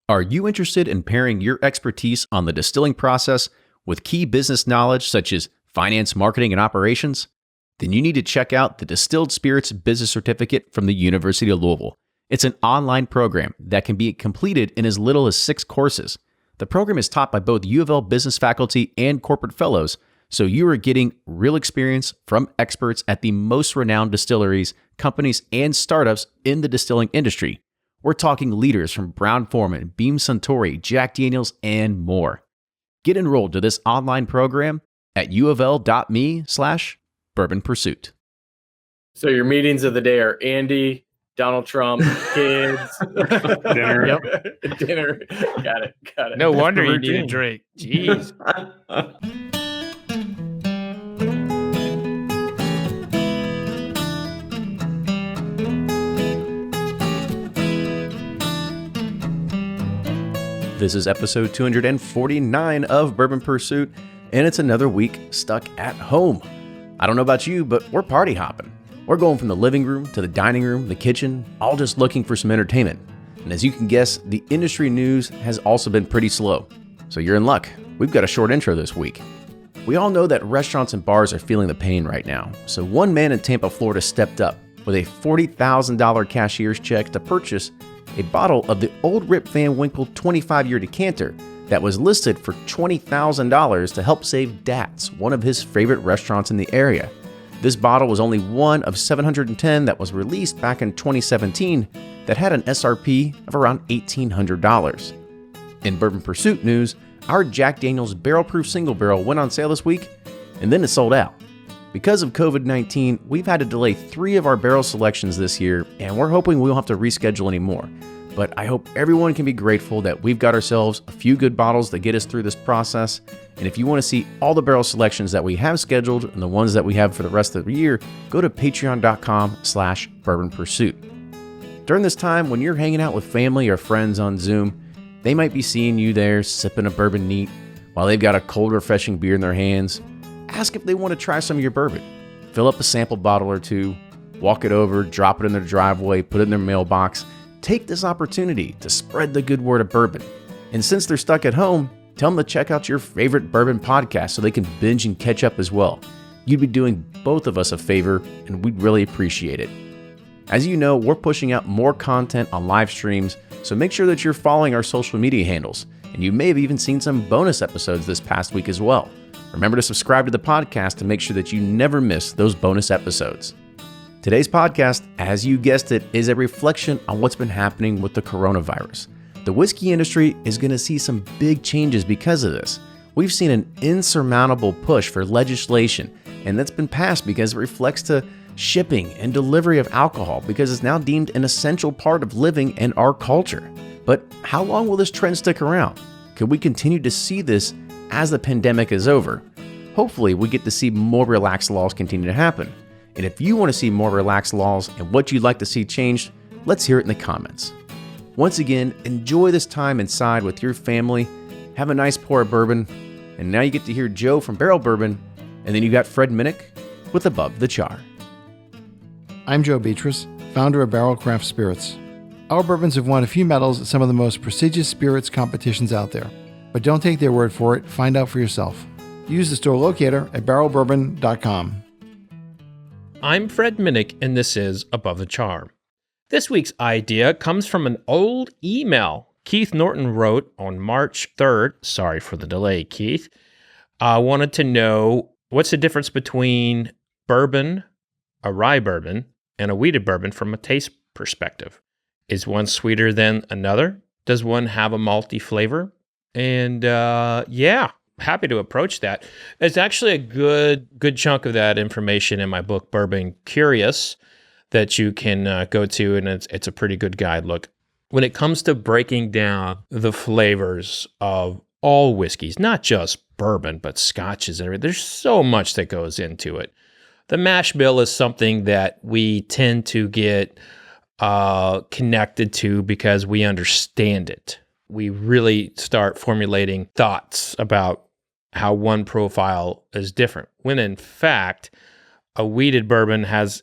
Are you interested in pairing your expertise on the distilling process with key business knowledge such as finance, marketing, and operations? Then you need to check out the Distilled Spirits Business Certificate from the University of Louisville. It's an online program that can be completed in as little as 6 courses. The program is taught by both U of L business faculty and corporate fellows, so you are getting real experience from experts at the most renowned distilleries, companies, and startups in the distilling industry. We're talking leaders from Brown-Forman, Beam Suntory, Jack Daniels, and more. Get enrolled to this online program at ufl.me/Bourbon Pursuit. So your meetings of the day are Andy, Donald Trump, kids, Dinner. Yep. Dinner. Got it. No wonder you need a drink. Jeez. This is episode 249 of Bourbon Pursuit, and it's another week stuck at home. I don't know about you, but we're party hopping. We're going from the living room to the dining room, the kitchen, all just looking for some entertainment. And as you can guess, the industry news has also been pretty slow. So you're in luck. We've got a short intro this week. We all know that restaurants and bars are feeling the pain right now. So one man in Tampa, Florida stepped up with a $40,000 cashier's check to purchase a bottle of the Old Rip Van Winkle 25-year decanter that was listed for $20,000 to help save Dat's, one of his favorite restaurants in the area. This bottle was only one of 710 that was released back in 2017 that had an SRP of around $1,800. In Bourbon Pursuit news, our Jack Daniels Barrel Proof Single Barrel went on sale this week, and then it sold out. Because of COVID-19, we've had to delay 3 of our barrel selections this year, and we're hoping we won't have to reschedule any more. But I hope everyone can be grateful that we've got ourselves a few good bottles that get us through this process. And if you want to see all the barrel selections that we have scheduled and the ones that we have for the rest of the year, go to patreon.com/Bourbon Pursuit. During this time, when you're hanging out with family or friends on Zoom, they might be seeing you there sipping a bourbon neat while they've got a cold, refreshing beer in their hands. Ask if they want to try some of your bourbon. Fill up a sample bottle or two, walk it over, drop it in their driveway, put it in their mailbox. Take this opportunity to spread the good word of bourbon. And since they're stuck at home, tell them to check out your favorite bourbon podcast so they can binge and catch up as well. You'd be doing both of us a favor, and we'd really appreciate it. As you know, we're pushing out more content on live streams, so make sure that you're following our social media handles. And you may have even seen some bonus episodes this past week as well. Remember to subscribe to the podcast to make sure that you never miss those bonus episodes. Today's podcast, as you guessed it, is a reflection on what's been happening with the coronavirus. The whiskey industry is going to see some big changes because of this. We've seen an insurmountable push for legislation, and that's been passed because it reflects to shipping and delivery of alcohol because it's now deemed an essential part of living and our culture. But how long will this trend stick around? Could we continue to see this as the pandemic is over? Hopefully, we get to see more relaxed laws continue to happen. And if you want to see more relaxed laws and what you'd like to see changed, let's hear it in the comments. Once again, enjoy this time inside with your family. Have a nice pour of bourbon. And now you get to hear Joe from Barrel Bourbon. And then you got Fred Minnick with Above the Char. I'm Joe Beatrice, founder of Barrel Craft Spirits. Our bourbons have won a few medals at some of the most prestigious spirits competitions out there. But don't take their word for it, find out for yourself. Use the store locator at barrelbourbon.com. I'm Fred Minnick, and this is Above the Char. This week's idea comes from an old email Keith Norton wrote on March 3rd. Sorry for the delay, Keith. I wanted to know what's the difference between bourbon, a rye bourbon, and a wheated bourbon from a taste perspective. Is one sweeter than another? Does one have a malty flavor? And happy to approach that. There's actually a good chunk of that information in my book, Bourbon Curious, that you can go to, and it's a pretty good guide. Look, when it comes to breaking down the flavors of all whiskeys, not just bourbon, but scotches and everything, there's so much that goes into it. The mash bill is something that we tend to get connected to because we understand it. We really start formulating thoughts about how one profile is different, when in fact, a wheated bourbon has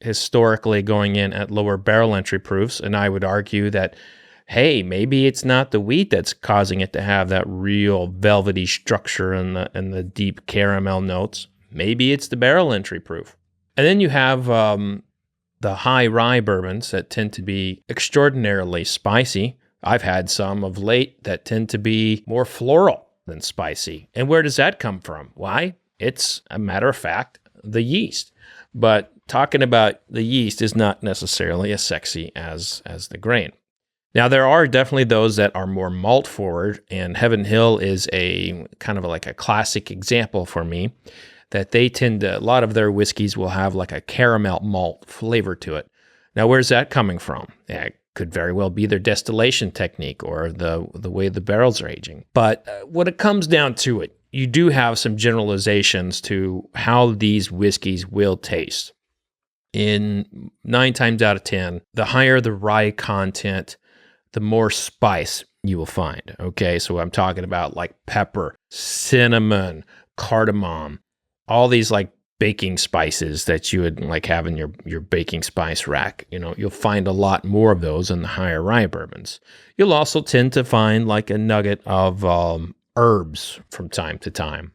historically going in at lower barrel entry proofs, and I would argue that hey, maybe it's not the wheat that's causing it to have that real velvety structure and the deep caramel notes. Maybe it's the barrel entry proof. And then you have the high rye bourbons that tend to be extraordinarily spicy. I've had some of late that tend to be more floral than spicy. And where does that come from? Why? It's a matter of fact, the yeast. But talking about the yeast is not necessarily as sexy as the grain. Now, there are definitely those that are more malt forward, and Heaven Hill is a kind of like a classic example for me, that they tend to, a lot of their whiskeys will have like a caramel malt flavor to it. Now, where's that coming from? Yeah, it could very well be their distillation technique or the way the barrels are aging. But when it comes down to it, you do have some generalizations to how these whiskeys will taste. In 9 times out of 10, the higher the rye content, the more spice you will find. Okay, so I'm talking about like pepper, cinnamon, cardamom, all these like baking spices that you would like have in your baking spice rack. You know, you'll find a lot more of those in the higher rye bourbons. You'll also tend to find like a nugget of herbs from time to time.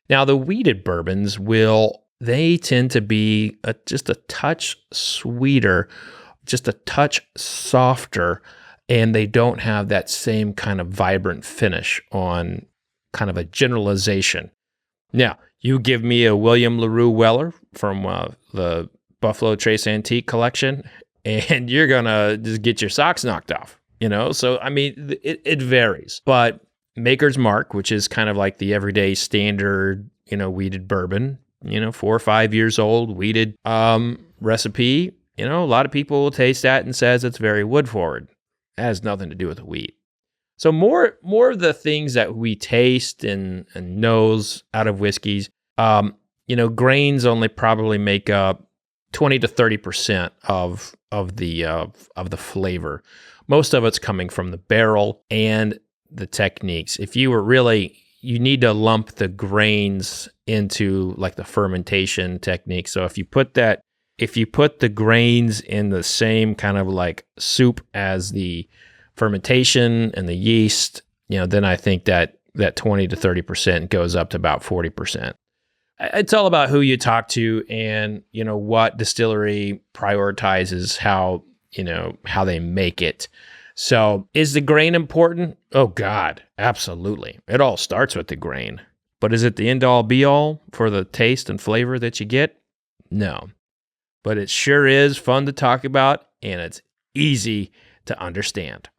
Now, the wheated bourbons they tend to be just a touch sweeter, just a touch softer, and they don't have that same kind of vibrant finish on kind of a generalization. Now, you give me a William LaRue Weller from the Buffalo Trace Antique Collection, and you're going to just get your socks knocked off, you know? So, I mean, it varies. But Maker's Mark, which is kind of like the everyday standard, you know, wheated bourbon, you know, 4 or 5 years old, wheated recipe, you know, a lot of people will taste that and says it's very wood forward. It has nothing to do with the wheat. So more of the things that we taste and nose out of whiskeys, you know, grains only probably make up 20 to 30% of the flavor. Most of it's coming from the barrel and the techniques. If you were really, you need to lump the grains into like the fermentation technique. So if you put the grains in the same kind of like soup as the fermentation and the yeast, you know, then I think that 20 to 30% goes up to about 40%. It's all about who you talk to and, you know, what distillery prioritizes how they make it. So is the grain important? Oh God, absolutely. It all starts with the grain. But is it the end all be all for the taste and flavor that you get? No. But it sure is fun to talk about, and it's easy to understand.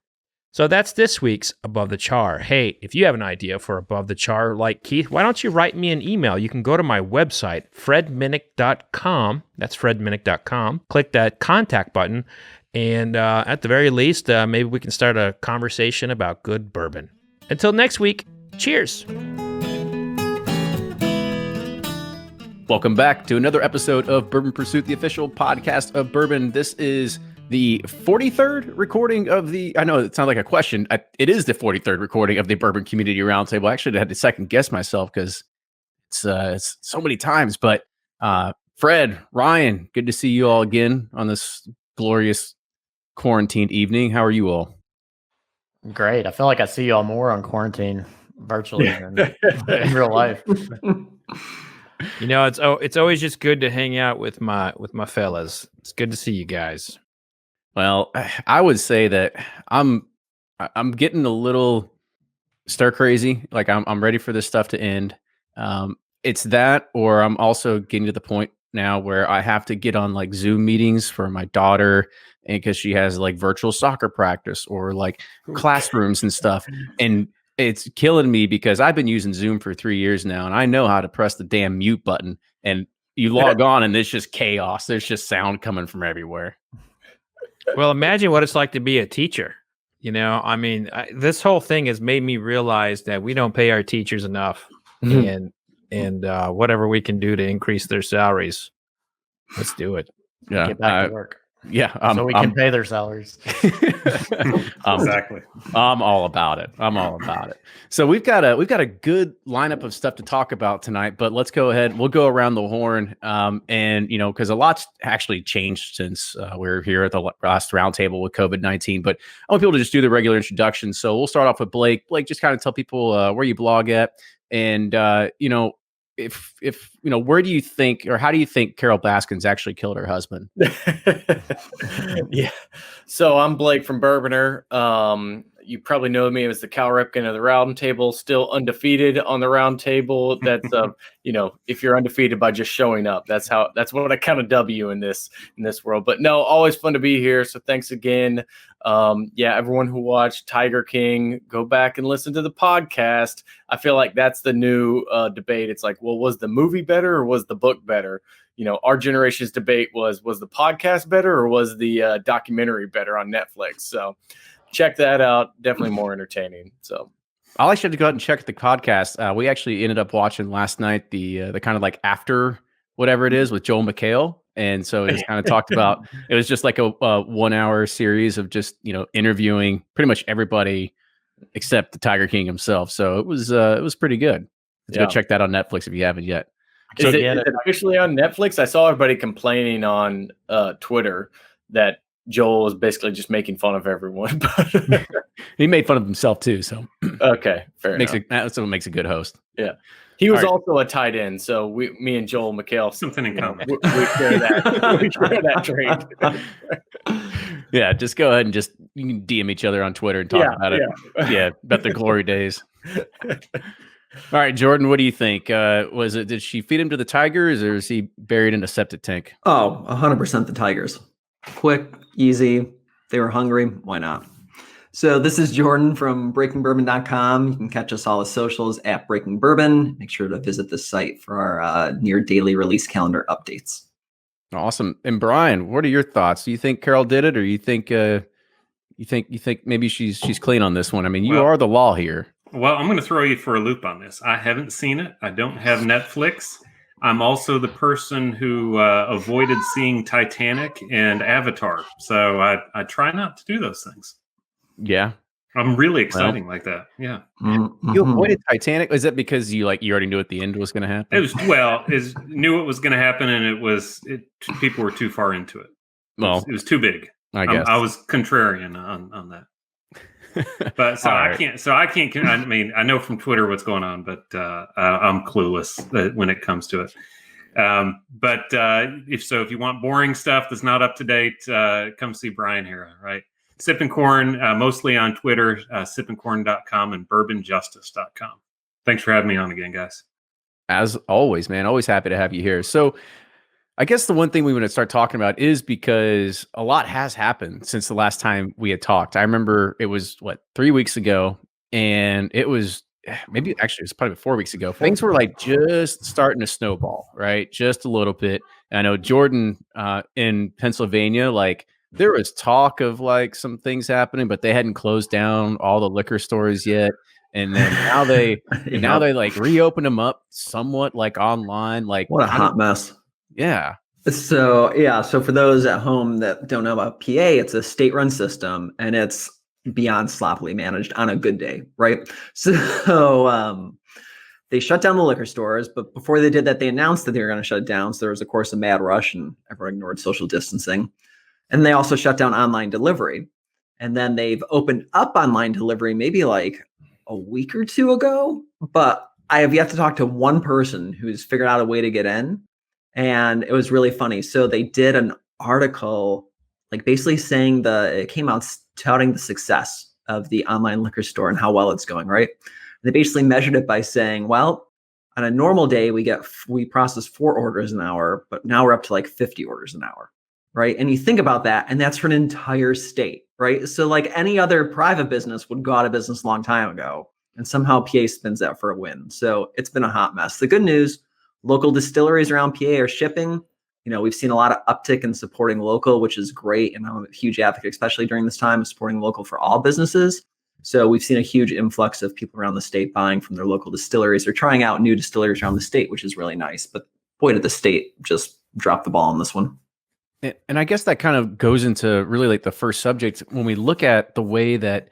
So that's this week's Above the Char. Hey, if you have an idea for Above the Char like Keith, why don't you write me an email? You can go to my website, fredminnick.com. That's fredminnick.com. Click that contact button, and at the very least, maybe we can start a conversation about good bourbon. Until next week, cheers. Welcome back to another episode of Bourbon Pursuit, the official podcast of bourbon. This is the 43rd recording of the, I know it sounds like a question. It is the 43rd recording of the Bourbon Community Roundtable. Actually, I had to second guess myself because it's so many times. But Fred, Ryan, good to see you all again on this glorious quarantined evening. How are you all? Great. I feel like I see y'all more on quarantine virtually than in real life. You know, it's always just good to hang out with my fellas. It's good to see you guys. Well, I would say that I'm getting a little stir crazy. Like I'm ready for this stuff to end. It's that, or I'm also getting to the point now where I have to get on like Zoom meetings for my daughter, and because she has like virtual soccer practice or like classrooms and stuff, and it's killing me because I've been using Zoom for 3 years now, and I know how to press the damn mute button, and you log on and it's just chaos. There's just sound coming from everywhere. Well, imagine what it's like to be a teacher. You know, I mean, this whole thing has made me realize that we don't pay our teachers enough, and whatever we can do to increase their salaries, let's do it. Get back to work. Yeah, so we can pay their salaries. Exactly. I'm all about it. So we've got a good lineup of stuff to talk about tonight, but let's go ahead. We'll go around the horn, and because a lot's actually changed since we were here at the last roundtable with COVID-19. But I want people to just do the regular introduction. So we'll start off with Blake. Blake, just kind of tell people where you blog at, and if where do you think, or how do you think Carol Baskins actually killed her husband? Yeah. So I'm Blake from Bourboner. You probably know me as the Cal Ripken of the Roundtable, still undefeated on the Roundtable. That's if you're undefeated by just showing up, that's what I count a W in this world. But no, always fun to be here. So thanks again. Everyone who watched Tiger King, go back and listen to the podcast. I feel like that's the new debate. It's like, well, was the movie better or was the book better? Our generation's debate was the podcast better or was the documentary better on Netflix? So check that out. Definitely more entertaining. So I'll actually have to go out and check the podcast. We actually ended up watching last night the kind of like after whatever it is with Joel McHale. And so it just kind of talked about, it was just like a 1 hour series of just, interviewing pretty much everybody except the Tiger King himself. So it was pretty good. Let's go check that on Netflix if you haven't yet. Is it officially on Netflix? I saw everybody complaining on Twitter that Joel was basically just making fun of everyone. He made fun of himself too. So okay, fair enough. That's what makes a good host. Yeah. He was also a tight end, so me and Joel McHale, something in common. We share that. We share that trait. Yeah, just go ahead and you can DM each other on Twitter and talk about it. Yeah, about the glory days. All right, Jordan, what do you think? Did she feed him to the tigers, or is he buried in a septic tank? Oh, 100% the tigers. Quick, easy. They were hungry. Why not? So this is Jordan from breakingbourbon.com. You can catch us all the socials at Breaking Bourbon. Make sure to visit the site for our near daily release calendar updates. Awesome. And Brian, what are your thoughts? Do you think Carol did it, or you think maybe she's clean on this one? I mean, you are the law here. Well, I'm going to throw you for a loop on this. I haven't seen it. I don't have Netflix. I'm also the person who avoided seeing Titanic and Avatar. So I try not to do those things. Yeah. I'm really exciting like that. Yeah. Mm-hmm. You avoided Titanic? Is that because you already knew at the end was going to happen? It was knew it was going to happen, and people were too far into it. It was too big. I guess I was contrarian on that. But I can't. I mean, I know from Twitter what's going on, but I'm clueless when it comes to it. But if you want boring stuff that's not up to date, come see Brian here. Right, Sipping Corn, mostly on Twitter, sippingcorn.com and bourbonjustice.com. Thanks for having me on again, guys. As always, man, always happy to have you here. So I guess the one thing we want to start talking about is because a lot has happened since the last time we had talked. I remember it was 3 weeks ago, and it was it's probably 4 weeks ago. Things were just starting to snowball, right? Just a little bit. And I know Jordan in Pennsylvania, there was talk of some things happening, but they hadn't closed down all the liquor stores yet. And then now they reopened them up somewhat online. What a hot mess. Yeah. So for those at home that don't know about PA, it's a state-run system, and it's beyond sloppily managed on a good day, right? So they shut down the liquor stores, but before they did that, they announced that they were going to shut it down. So there was, of course, a mad rush, and everyone ignored social distancing. And they also shut down online delivery. And then they've opened up online delivery maybe a week or two ago, but I have yet to talk to one person who's figured out a way to get in. And it was really funny. So they did an article, basically saying it came out touting the success of the online liquor store and how well it's going, right? They basically measured it by saying, well, on a normal day, we process 4 orders an hour, but now we're up to 50 orders an hour, right? And you think about that, and that's for an entire state, right? So any other private business would go out of business a long time ago, and somehow PA spins that for a win. So it's been a hot mess. The good news, local distilleries around PA are shipping. We've seen a lot of uptick in supporting local, which is great. And I'm a huge advocate, especially during this time, of supporting local for all businesses. So we've seen a huge influx of people around the state buying from their local distilleries. They're trying out new distilleries around the state, which is really nice. But boy, did the state just drop the ball on this one. And I guess that kind of goes into really like the first subject when we look at the way that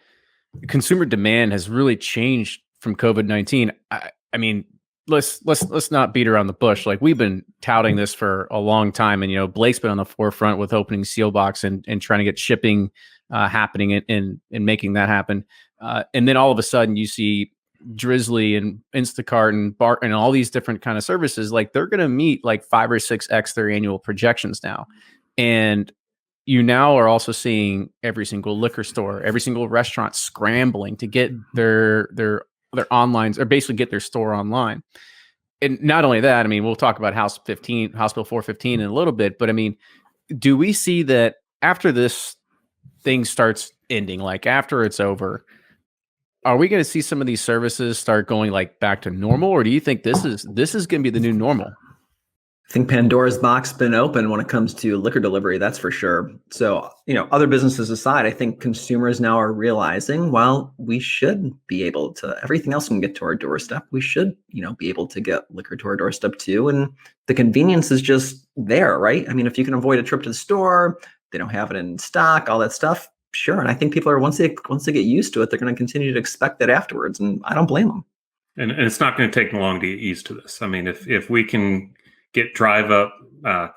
consumer demand has really changed from COVID-19. I mean, let's not beat around the bush. Like we've been touting this for a long time, and Blake's been on the forefront with opening Sealbox and trying to get shipping happening and making that happen. And then all of a sudden you see Drizzly and Instacart and Bart and all these different kind of services, like they're going to meet like 5 or 6x their annual projections now. And you now are also seeing every single liquor store, every single restaurant scrambling to get their online, or basically get their store online. And not only that, I mean, we'll talk about House Bill 415 in a little bit, but I mean, do we see that after this thing starts ending, like after it's over, are we going to see some of these services start going like back to normal, or do you think this is going to be the new normal? I think Pandora's box has been open when it comes to liquor delivery, that's for sure. So, other businesses aside, I think consumers now are realizing, well, we should be able to, everything else can get to our doorstep. We should, be able to get liquor to our doorstep too. And the convenience is just there, right? I mean, if you can avoid a trip to the store, they don't have it in stock, all that stuff. Sure. And I think people are, once they get used to it, they're going to continue to expect it afterwards. And I don't blame them. And it's not going to take long to get used to this. I mean, if we can get drive up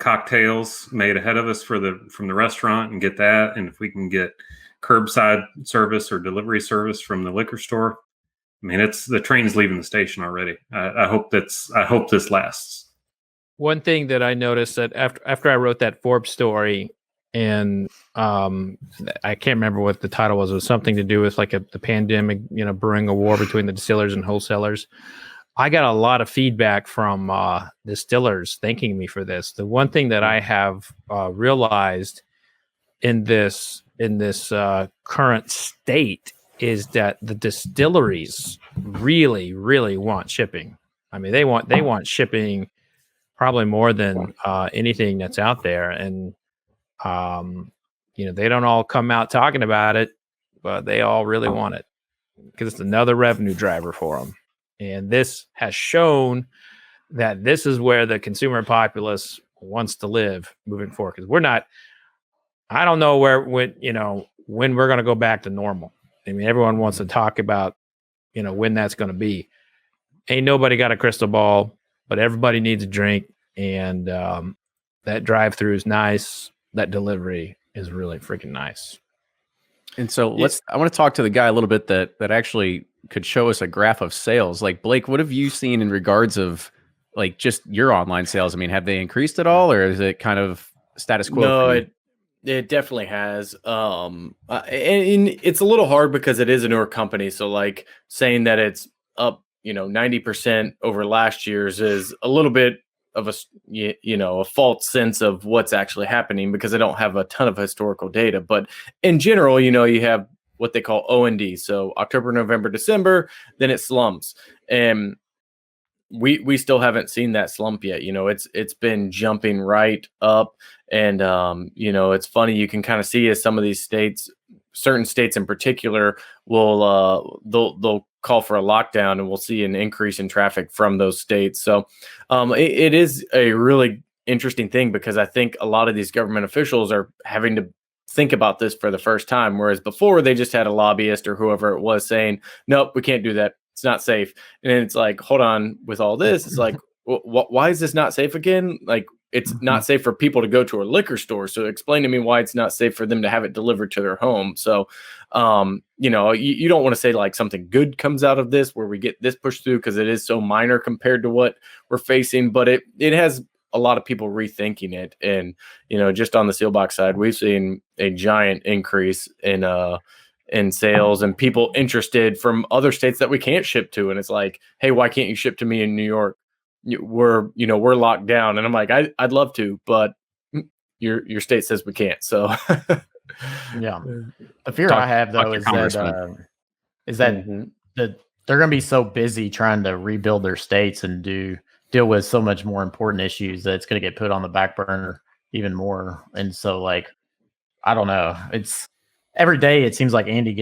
cocktails made ahead of us from the restaurant and get that, and if we can get curbside service or delivery service from the liquor store, I mean, the train's leaving the station already. I hope this lasts. One thing that I noticed that after I wrote that Forbes story, and I can't remember what the title was. It was something to do with like the pandemic, brewing a war between the distillers and wholesalers. I got a lot of feedback from distillers thanking me for this. The one thing that I have realized in this current state is that the distilleries really, really want shipping. I mean, they want shipping probably more than anything that's out there, and they don't all come out talking about it, but they all really want it because it's another revenue driver for them. And this has shown that this is where the consumer populace wants to live moving forward. Because I don't know when we're going to go back to normal. I mean, everyone wants to talk about, when that's going to be. Ain't nobody got a crystal ball, but everybody needs a drink. And that drive-through is nice. That delivery is really freaking nice. And so I want to talk to the guy a little bit that actually could show us a graph of sales. Like Blake, what have you seen in regards of like just your online sales? I mean, have they increased at all, or is it kind of status quo? No, it definitely has. And it's a little hard because it is a newer company. So like saying that it's up, 90% over last year's is a little bit of a false sense of what's actually happening because I don't have a ton of historical data. But in general, you have what they call O&D. So October, November, December, then it slumps. And we still haven't seen that slump yet. It's been jumping right up. And, it's funny. You can kind of see as some of these states, certain states in particular, will they'll call for a lockdown, and we'll see an increase in traffic from those states. So it is a really interesting thing because I think a lot of these government officials are having to think about this for the first time, whereas before they just had a lobbyist or whoever it was saying, nope, we can't do that. It's not safe. And it's like, hold on, with all this, it's like, why is this not safe again? Like, it's not safe for people to go to a liquor store. So explain to me why it's not safe for them to have it delivered to their home. So, you don't want to say like something good comes out of this where we get this pushed through because it is so minor compared to what we're facing, but it has a lot of people rethinking it. And, just on the Sealbox side, we've seen a giant increase in sales and people interested from other states that we can't ship to. And it's like, hey, why can't you ship to me in New York? We're locked down. And I'm like, I'd love to, but your state says we can't. So yeah. The fear I have though is that they're going to be so busy trying to rebuild their states and deal with so much more important issues that it's going to get put on the back burner even more. And so like, I don't know. It's every day. It seems like Andy,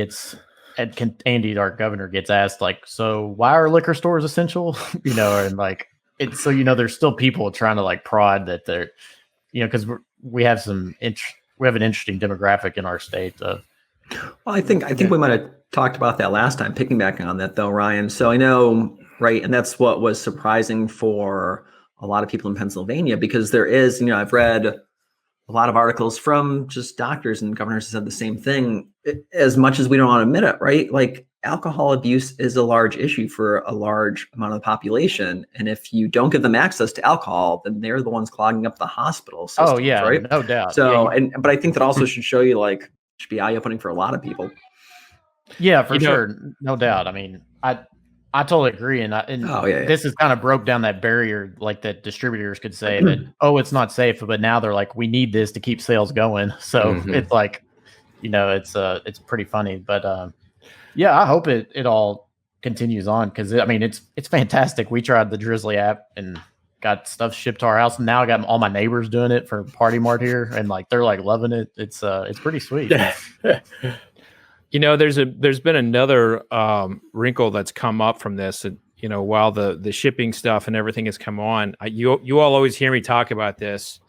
our governor, gets asked like, so why are liquor stores essential? And like, it's so, there's still people trying to like prod that they're, because we have an interesting demographic in our state. Well, I think we might have talked about that last time. Picking back on that though, Ryan. So I know, right, and that's what was surprising for a lot of people in Pennsylvania, because there is, I've read a lot of articles from just doctors and governors who said the same thing. As much as we don't want to admit it, right? Like alcohol abuse is a large issue for a large amount of the population, and if you don't give them access to alcohol, then they're the ones clogging up the hospital systems, oh yeah, right? No doubt. So, but I think that also should show you, like, should be eye-opening for a lot of people. Yeah, for sure, no doubt. I mean, I totally agree, and this has kind of broke down that barrier, like that distributors could say that, oh, it's not safe, but now they're like, we need this to keep sales going. So it's like, it's pretty funny, but yeah, I hope it all continues on, because I mean, it's fantastic. We tried the Drizzly app and got stuff shipped to our house, and now I got all my neighbors doing it for Party Mart here, and like they're like loving it. It's pretty sweet. There's been another wrinkle that's come up from this. While the shipping stuff and everything has come on, you all always hear me talk about this,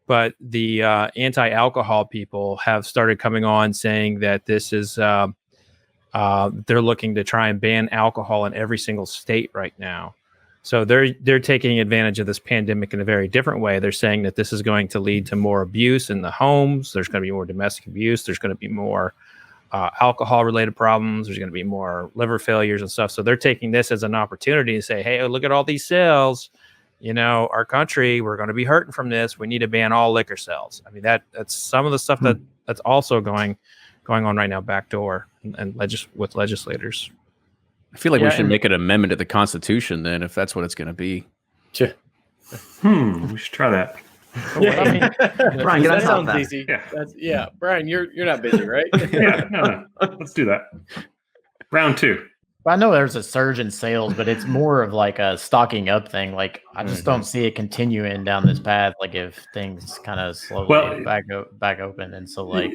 but the anti-alcohol people have started coming on saying that this is they're looking to try and ban alcohol in every single state right now. So they're taking advantage of this pandemic in a very different way. They're saying that this is going to lead to more abuse in the homes. There's going to be more domestic abuse. There's going to be more alcohol-related problems. There's going to be more liver failures and stuff. So they're taking this as an opportunity to say, hey, look at all these sales. Our country, we're going to be hurting from this. We need to ban all liquor sales. I mean, that's some of the stuff that's also going on right now, backdoor and with legislators. I feel like we should make an amendment to the Constitution then, if that's what it's going to be. We should try that. Brian, that sounds easy. Yeah. Brian, you're not busy, right? No. Let's do that. Round 2. I know there's a surge in sales, but it's more of like a stocking up thing. Like I just don't see it continuing down this path. Like if things kind of slowly back open, and so like,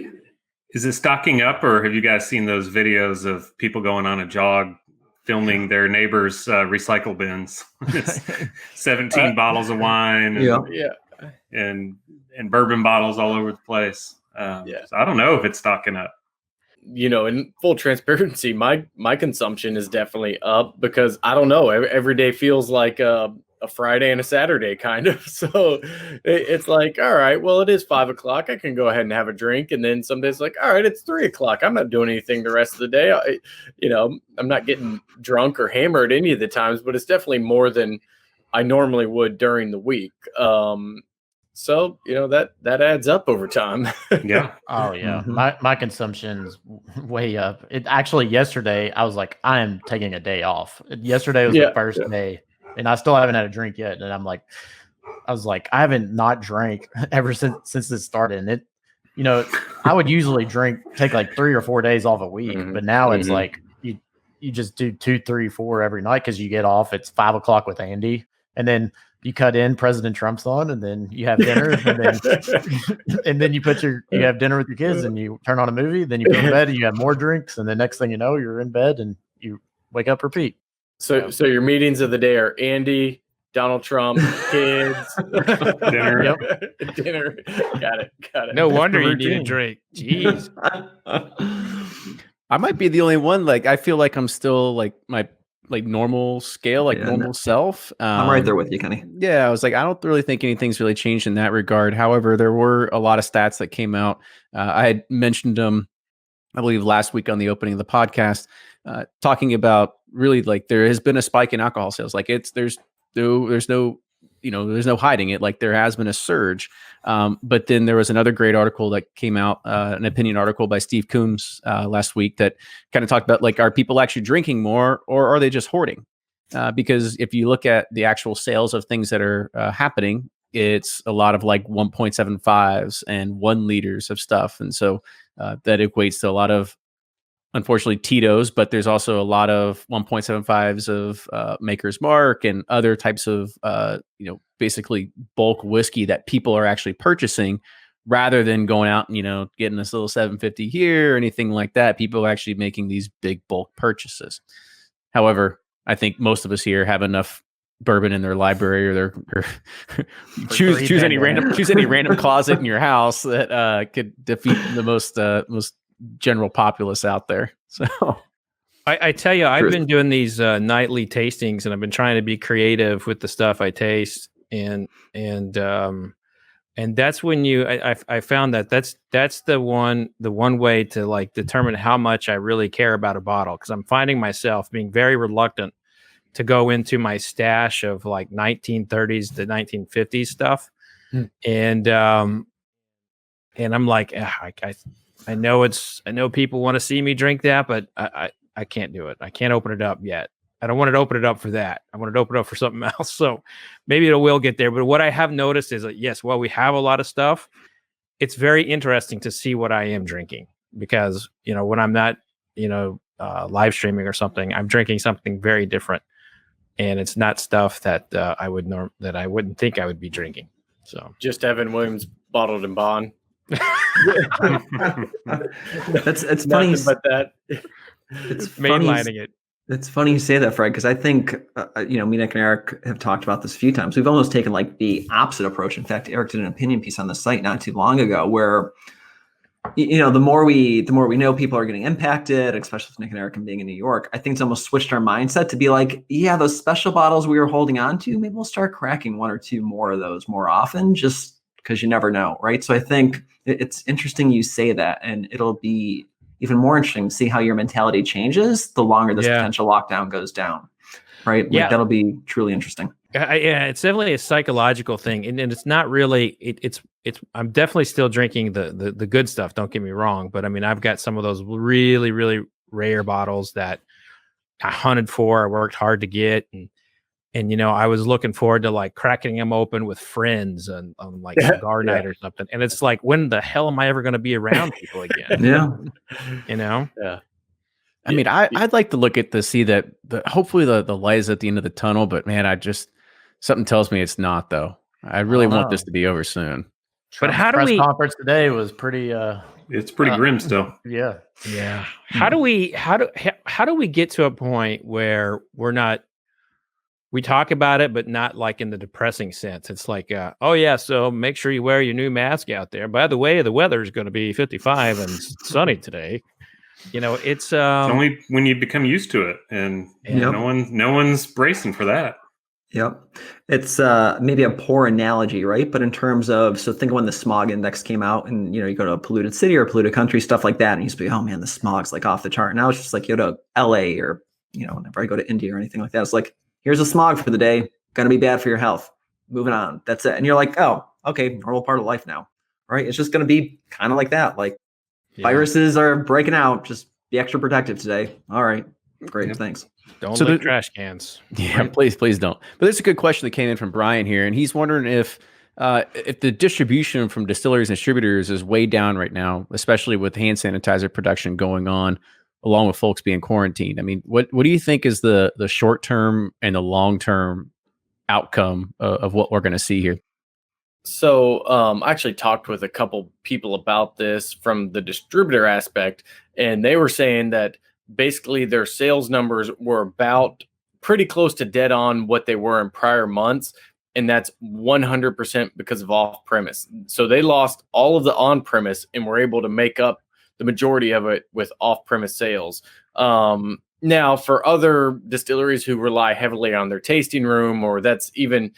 is it stocking up, or have you guys seen those videos of people going on a jog, filming their neighbors' recycle bins? It's 17 bottles of wine. And bourbon bottles all over the place. So I don't know if it's stocking up. In full transparency, my consumption is definitely up, because I don't know, every day feels like a Friday and a Saturday kind of. So it's like, all right, well, it is 5 o'clock. I can go ahead and have a drink. And then some days like, all right, it's 3 o'clock. I'm not doing anything the rest of the day. I'm not getting drunk or hammered any of the times, but it's definitely more than I normally would during the week. So, that adds up over time. Yeah. Oh yeah. My consumption's way up. It actually, yesterday I was like, I am taking a day off. Yesterday was the first day, and I still haven't had a drink yet. And I was like, I haven't not drank ever since this started. And it, I would usually take like 3 or 4 days off a week, but now it's like you just do 2, 3, 4 every night, because you get off. It's 5 o'clock with Andy, and then you cut in President Trump's on, and then you have dinner, and then you have dinner with your kids, and you turn on a movie, then you go to bed and you have more drinks, and the next thing you know, you're in bed and you wake up, repeat. So your meetings of the day are Andy, Donald Trump, kids, dinner. Dinner. Got it. No wonder you need a drink. Jeez. I might be the only one. Like, I feel like I'm still like my normal scale, normal self. I'm right there with you, Kenny. Yeah, I was like, I don't really think anything's really changed in that regard. However, there were a lot of stats that came out. I had mentioned them, I believe, last week on the opening of the podcast, talking about really like there has been a spike in alcohol sales. Like there's no hiding it. Like there has been a surge. But then there was another great article that came out, an opinion article by Steve Coombs last week that kind of talked about, like, are people actually drinking more, or are they just hoarding? Because if you look at the actual sales of things that are happening, it's a lot of like 1.75s and 1 liters of stuff. And so that equates to a lot of, unfortunately, Tito's, but there's also a lot of 1.75s of Maker's Mark and other types of, basically bulk whiskey that people are actually purchasing rather than going out and, getting this little 750 here or anything like that. People are actually making these big bulk purchases. However, I think most of us here have enough bourbon in their library or choose any random closet in your house that could defeat the most general populace out there. So I tell you, I've been doing these nightly tastings, and I've been trying to be creative with the stuff I taste, and that's when I found that's the one way to like determine how much I really care about a bottle, because I'm finding myself being very reluctant to go into my stash of like 1930s to 1950s stuff, and I'm like, I know people want to see me drink that, but I can't do it. I can't open it up yet. I don't want to open it up for that. I want to open it up for something else. So maybe it will get there. But what I have noticed is that, yes, while we have a lot of stuff, it's very interesting to see what I am drinking, because, when I'm not, live streaming or something, I'm drinking something very different, and it's not stuff that I wouldn't think I would be drinking. So just Evan Williams bottled in bond. It's funny, but that it's mainlining it. It's funny you say that, Fred, because I think me, Nick, and Eric have talked about this a few times. We've almost taken like the opposite approach. In fact, Eric did an opinion piece on the site not too long ago where the more we know people are getting impacted, especially with Nick and Eric and being in New York. I think it's almost switched our mindset to be like, yeah, those special bottles we were holding on to, maybe we'll start cracking one or two more of those more often, just because you never know, right? So I think it's interesting you say that, and it'll be even more interesting to see how your mentality changes the longer this potential lockdown goes down, right? Like, that'll be truly interesting. Yeah, it's definitely a psychological thing, and it's not really. It's. I'm definitely still drinking the good stuff. Don't get me wrong, but I mean, I've got some of those really, really rare bottles that I hunted for. I worked hard to get, and I was looking forward to like cracking them open with friends on like cigar night or something. And it's like, when the hell am I ever going to be around people again? Yeah. I mean, I'd like to look at see that hopefully the light is at the end of the tunnel, but man, something tells me it's not, though. I really want this to be over soon. But how do we? Conference today was pretty. It's pretty grim still. Yeah. How do we get to a point where we're not? We talk about it, but not like in the depressing sense. It's like, so make sure you wear your new mask out there. By the way, the weather is going to be 55 and sunny today. It's only when you become used to it, and no one's bracing for that. Yep. It's maybe a poor analogy, right? But in terms of, so think of when the smog index came out, and you go to a polluted city or a polluted country, stuff like that, and you used to be, oh man, the smog's like off the chart. Now it's just like, you go to LA or whenever I go to India or anything like that, it's like, here's a smog for the day, gonna be bad for your health. Moving on. That's it. And you're like, oh, okay, normal part of life now. Right? It's just gonna be kind of like that. Like viruses are breaking out, just be extra protective today. All right. Great, thanks. Don't lick trash cans. Yeah, right? Please don't. But there's a good question that came in from Brian here, and he's wondering if the distribution from distilleries and distributors is way down right now, especially with hand sanitizer production going on, along with folks being quarantined. I mean, what do you think is the short term and the long term outcome of what we're going to see here? So I actually talked with a couple people about this from the distributor aspect, and they were saying that basically their sales numbers were about pretty close to dead on what they were in prior months. And that's 100% because of off-premise. So they lost all of the on-premise and were able to make up the majority of it with off-premise sales. Now, for other distilleries who rely heavily on their tasting room, or that's even,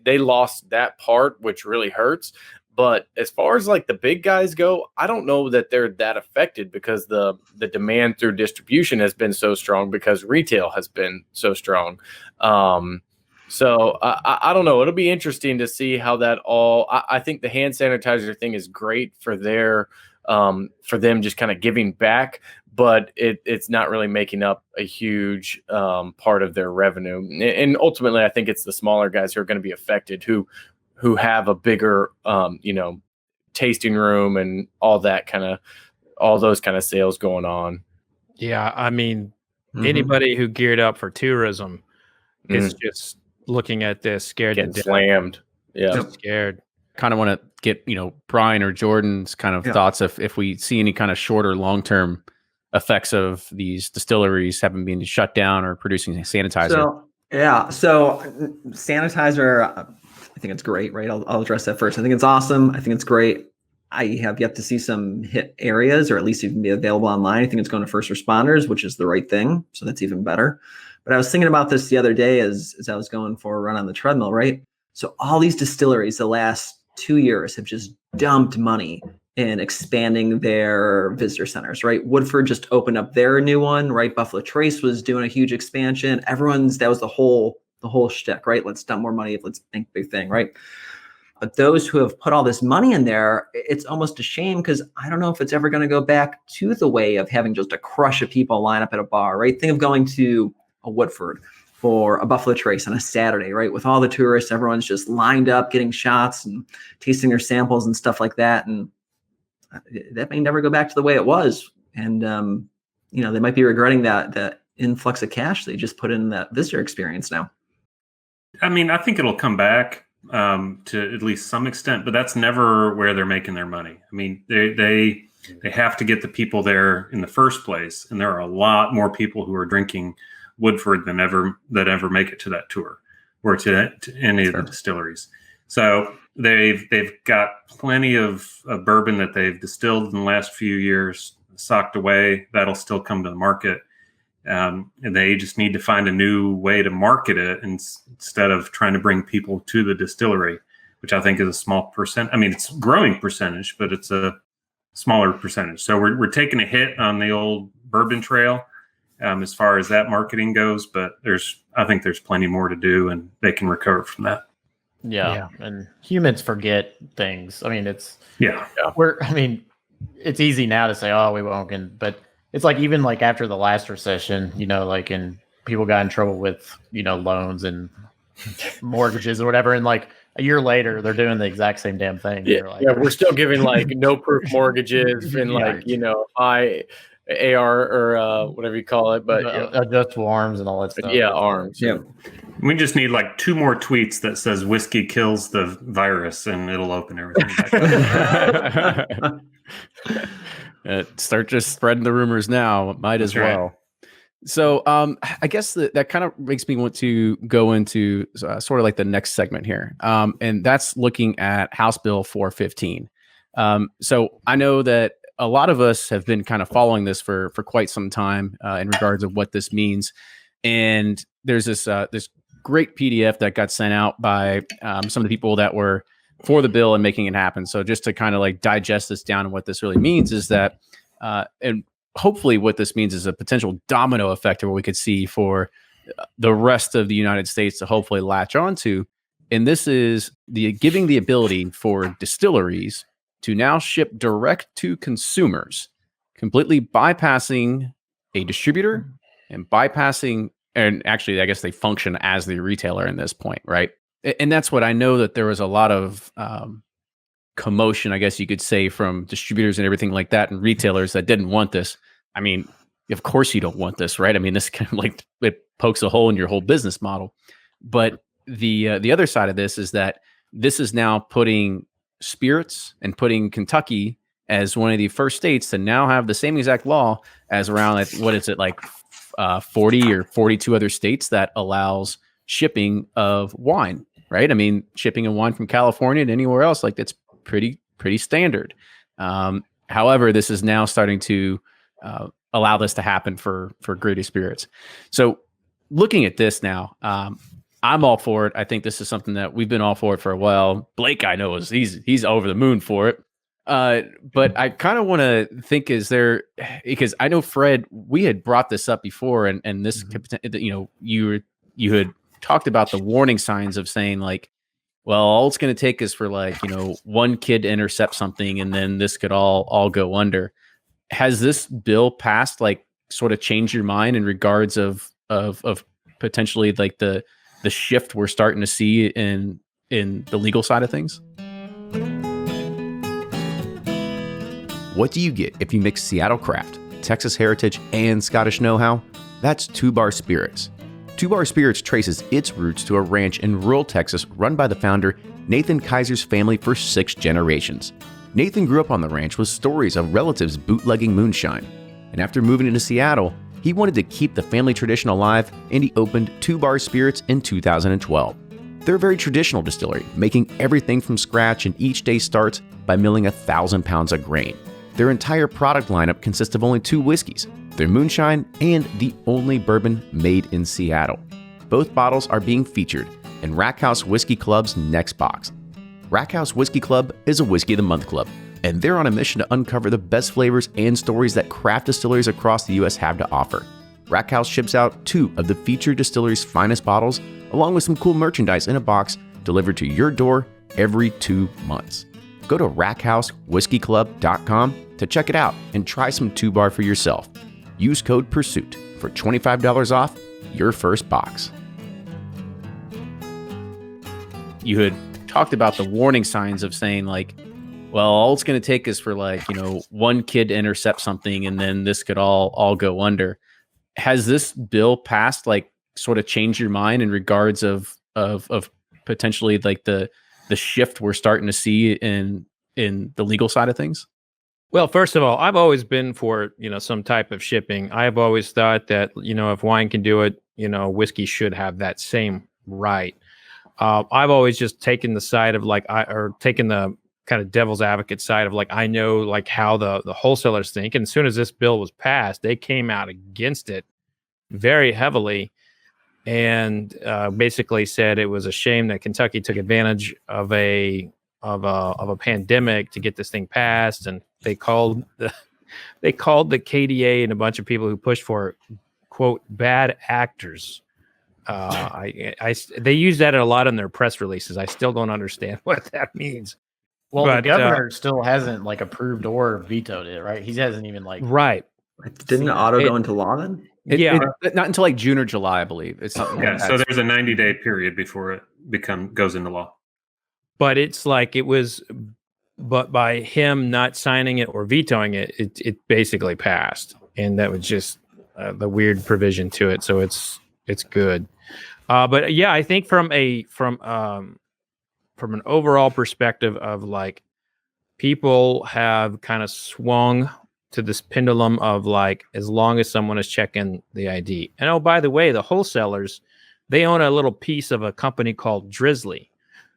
they lost that part, which really hurts. But as far as like the big guys go, I don't know that they're that affected, because the demand through distribution has been so strong, because retail has been so strong. So I don't know. It'll be interesting to see how that all. I think the hand sanitizer thing is great for for them just kind of giving back, but it's not really making up a huge part of their revenue. And ultimately, I think it's the smaller guys who are going to be affected, who have a bigger, tasting room and all those kind of sales going on. Yeah, I mean, anybody who geared up for tourism is just looking at this scared getting to death. Slammed. Yeah, just scared. Kind of want to get Brian or Jordan's kind of thoughts if we see any kind of shorter long term effects of these distilleries having been shut down or producing sanitizer. So Yeah. So sanitizer, I think it's great, right? I'll address that first. I think it's awesome. I think it's great. I have yet to see some hit areas, or at least even be available online. I think it's going to first responders, which is the right thing. So that's even better. But I was thinking about this the other day as I was going for a run on the treadmill, right? So all these distilleries the last 2 years have just dumped money in expanding their visitor centers, right? Woodford just opened up their new one, right? Buffalo Trace was doing a huge expansion. That was the whole shtick, right? Let's dump more money. Let's think big thing, right? But those who have put all this money in there, it's almost a shame, because I don't know if it's ever going to go back to the way of having just a crush of people line up at a bar, right? Think of going to a Woodford or a Buffalo Trace on a Saturday, right? With all the tourists, everyone's just lined up, getting shots and tasting their samples and stuff like that. And that may never go back to the way it was. And, they might be regretting that influx of cash they just put in that visitor experience now. I mean, I think it'll come back to at least some extent, but that's never where they're making their money. I mean, they have to get the people there in the first place, and there are a lot more people who are drinking Woodford than ever make it to that tour or to any of the distilleries. So they've got plenty of bourbon that they've distilled in the last few years, socked away. That'll still come to the market. And they just need to find a new way to market it instead of trying to bring people to the distillery, which I think is a small percent. I mean, it's a growing percentage, but it's a smaller percentage. So we're taking a hit on the old bourbon trail as far as that marketing goes, but I think there's plenty more to do, and they can recover from that. Yeah. And humans forget things. I mean, it's easy now to say, oh, we won't, but it's like, even like after the last recession, and people got in trouble with, loans and mortgages or whatever. And like a year later, they're doing the exact same damn thing. Yeah, we're still giving like no proof mortgages and high AR or whatever you call it. But adjustable arms and all that stuff. Yeah, arms. Yeah. We just need like 2 more tweets that says whiskey kills the virus, and it'll open everything back up. Start just spreading the rumors now. Might as well. So I guess that kind of makes me want to go into sort of like the next segment here. And that's looking at House Bill 415. So I know that a lot of us have been kind of following this for quite some time in regards of what this means. And there's this great PDF that got sent out by some of the people that were for the bill and making it happen. So just to kind of like digest this down, and what this really means is that, and hopefully what this means is a potential domino effect of what we could see for the rest of the United States to hopefully latch onto. And this is giving the ability for distilleries to now ship direct to consumers, completely bypassing a distributor and actually, I guess they function as the retailer in this point, right? And that's what I know, that there was a lot of commotion, I guess you could say, from distributors and everything like that, and retailers that didn't want this. I mean, of course you don't want this, right? I mean, this kind of like, it pokes a hole in your whole business model. But the other side of this is that this is now putting spirits and putting Kentucky as one of the first states to now have the same exact law as around, what is it, like 40 or 42 other states that allows shipping of wine, right? I mean, shipping of wine from California to anywhere else, like that's pretty standard. However, this is now starting to allow this to happen for gritty spirits. So looking at this now, I'm all for it. I think this is something that we've been all for it for a while. Blake, I know, he's over the moon for it. But I kind of want to think, because I know, Fred, we had brought this up before, and this, you had talked about the warning signs of saying like, well, all it's going to take is for like, one kid to intercept something, and then this could all go under. Has this bill passed, like, sort of changed your mind in regards of potentially like the shift we're starting to see in the legal side of things? What do you get if you mix Seattle craft, Texas heritage, and Scottish know-how? That's 2 Bar Spirits. 2 Bar Spirits traces its roots to a ranch in rural Texas run by the founder, Nathan Kaiser's family, for 6 generations. Nathan grew up on the ranch with stories of relatives bootlegging moonshine. And after moving into Seattle, He wanted to keep the family tradition alive, and he opened 2 Bar Spirits in 2012. They're a very traditional distillery, making everything from scratch, and each day starts by milling 1,000 pounds of grain. Their entire product lineup consists of only 2 whiskeys, their moonshine and the only bourbon made in Seattle. Both bottles are being featured in Rackhouse Whiskey Club's next box. Rackhouse Whiskey Club is a Whiskey of the Month club, and they're on a mission to uncover the best flavors and stories that craft distilleries across the U.S. have to offer. Rackhouse ships out 2 of the featured distillery's finest bottles, along with some cool merchandise in a box delivered to your door every 2 months. Go to rackhousewhiskeyclub.com to check it out and try some 2 Bar for yourself. Use code PURSUIT for $25 off your first box. You had talked about the warning signs of saying, like, well, all it's going to take is for, like, one kid to intercept something and then this could all go under. Has this bill passed, like, sort of changed your mind in regards of potentially, like, the shift we're starting to see in the legal side of things? Well, first of all, I've always been for, some type of shipping. I've always thought that, if wine can do it, whiskey should have that same right. I've always just taken the side of, like, taken the kind of devil's advocate side of, like, I know, like, how the wholesalers think. And as soon as this bill was passed, they came out against it very heavily and basically said it was a shame that Kentucky took advantage of a pandemic to get this thing passed, and they called the KDA and a bunch of people who pushed for it, quote, bad actors. They use that a lot in their press releases. I still don't understand what that means. Well, but the governor still hasn't, like, approved or vetoed it, right? He hasn't even, like, right. Didn't the auto go into law then? Not until, like, June or July, I believe. It's something. Yeah, so there's a 90-day period before it goes into law. But it's like but by him not signing it or vetoing it, it basically passed, and that was just the weird provision to it. So it's good. But yeah, I think from an overall perspective of, like, people have kind of swung to this pendulum of, like, as long as someone is checking the ID. And oh, by the way, the wholesalers, they own a little piece of a company called Drizzly.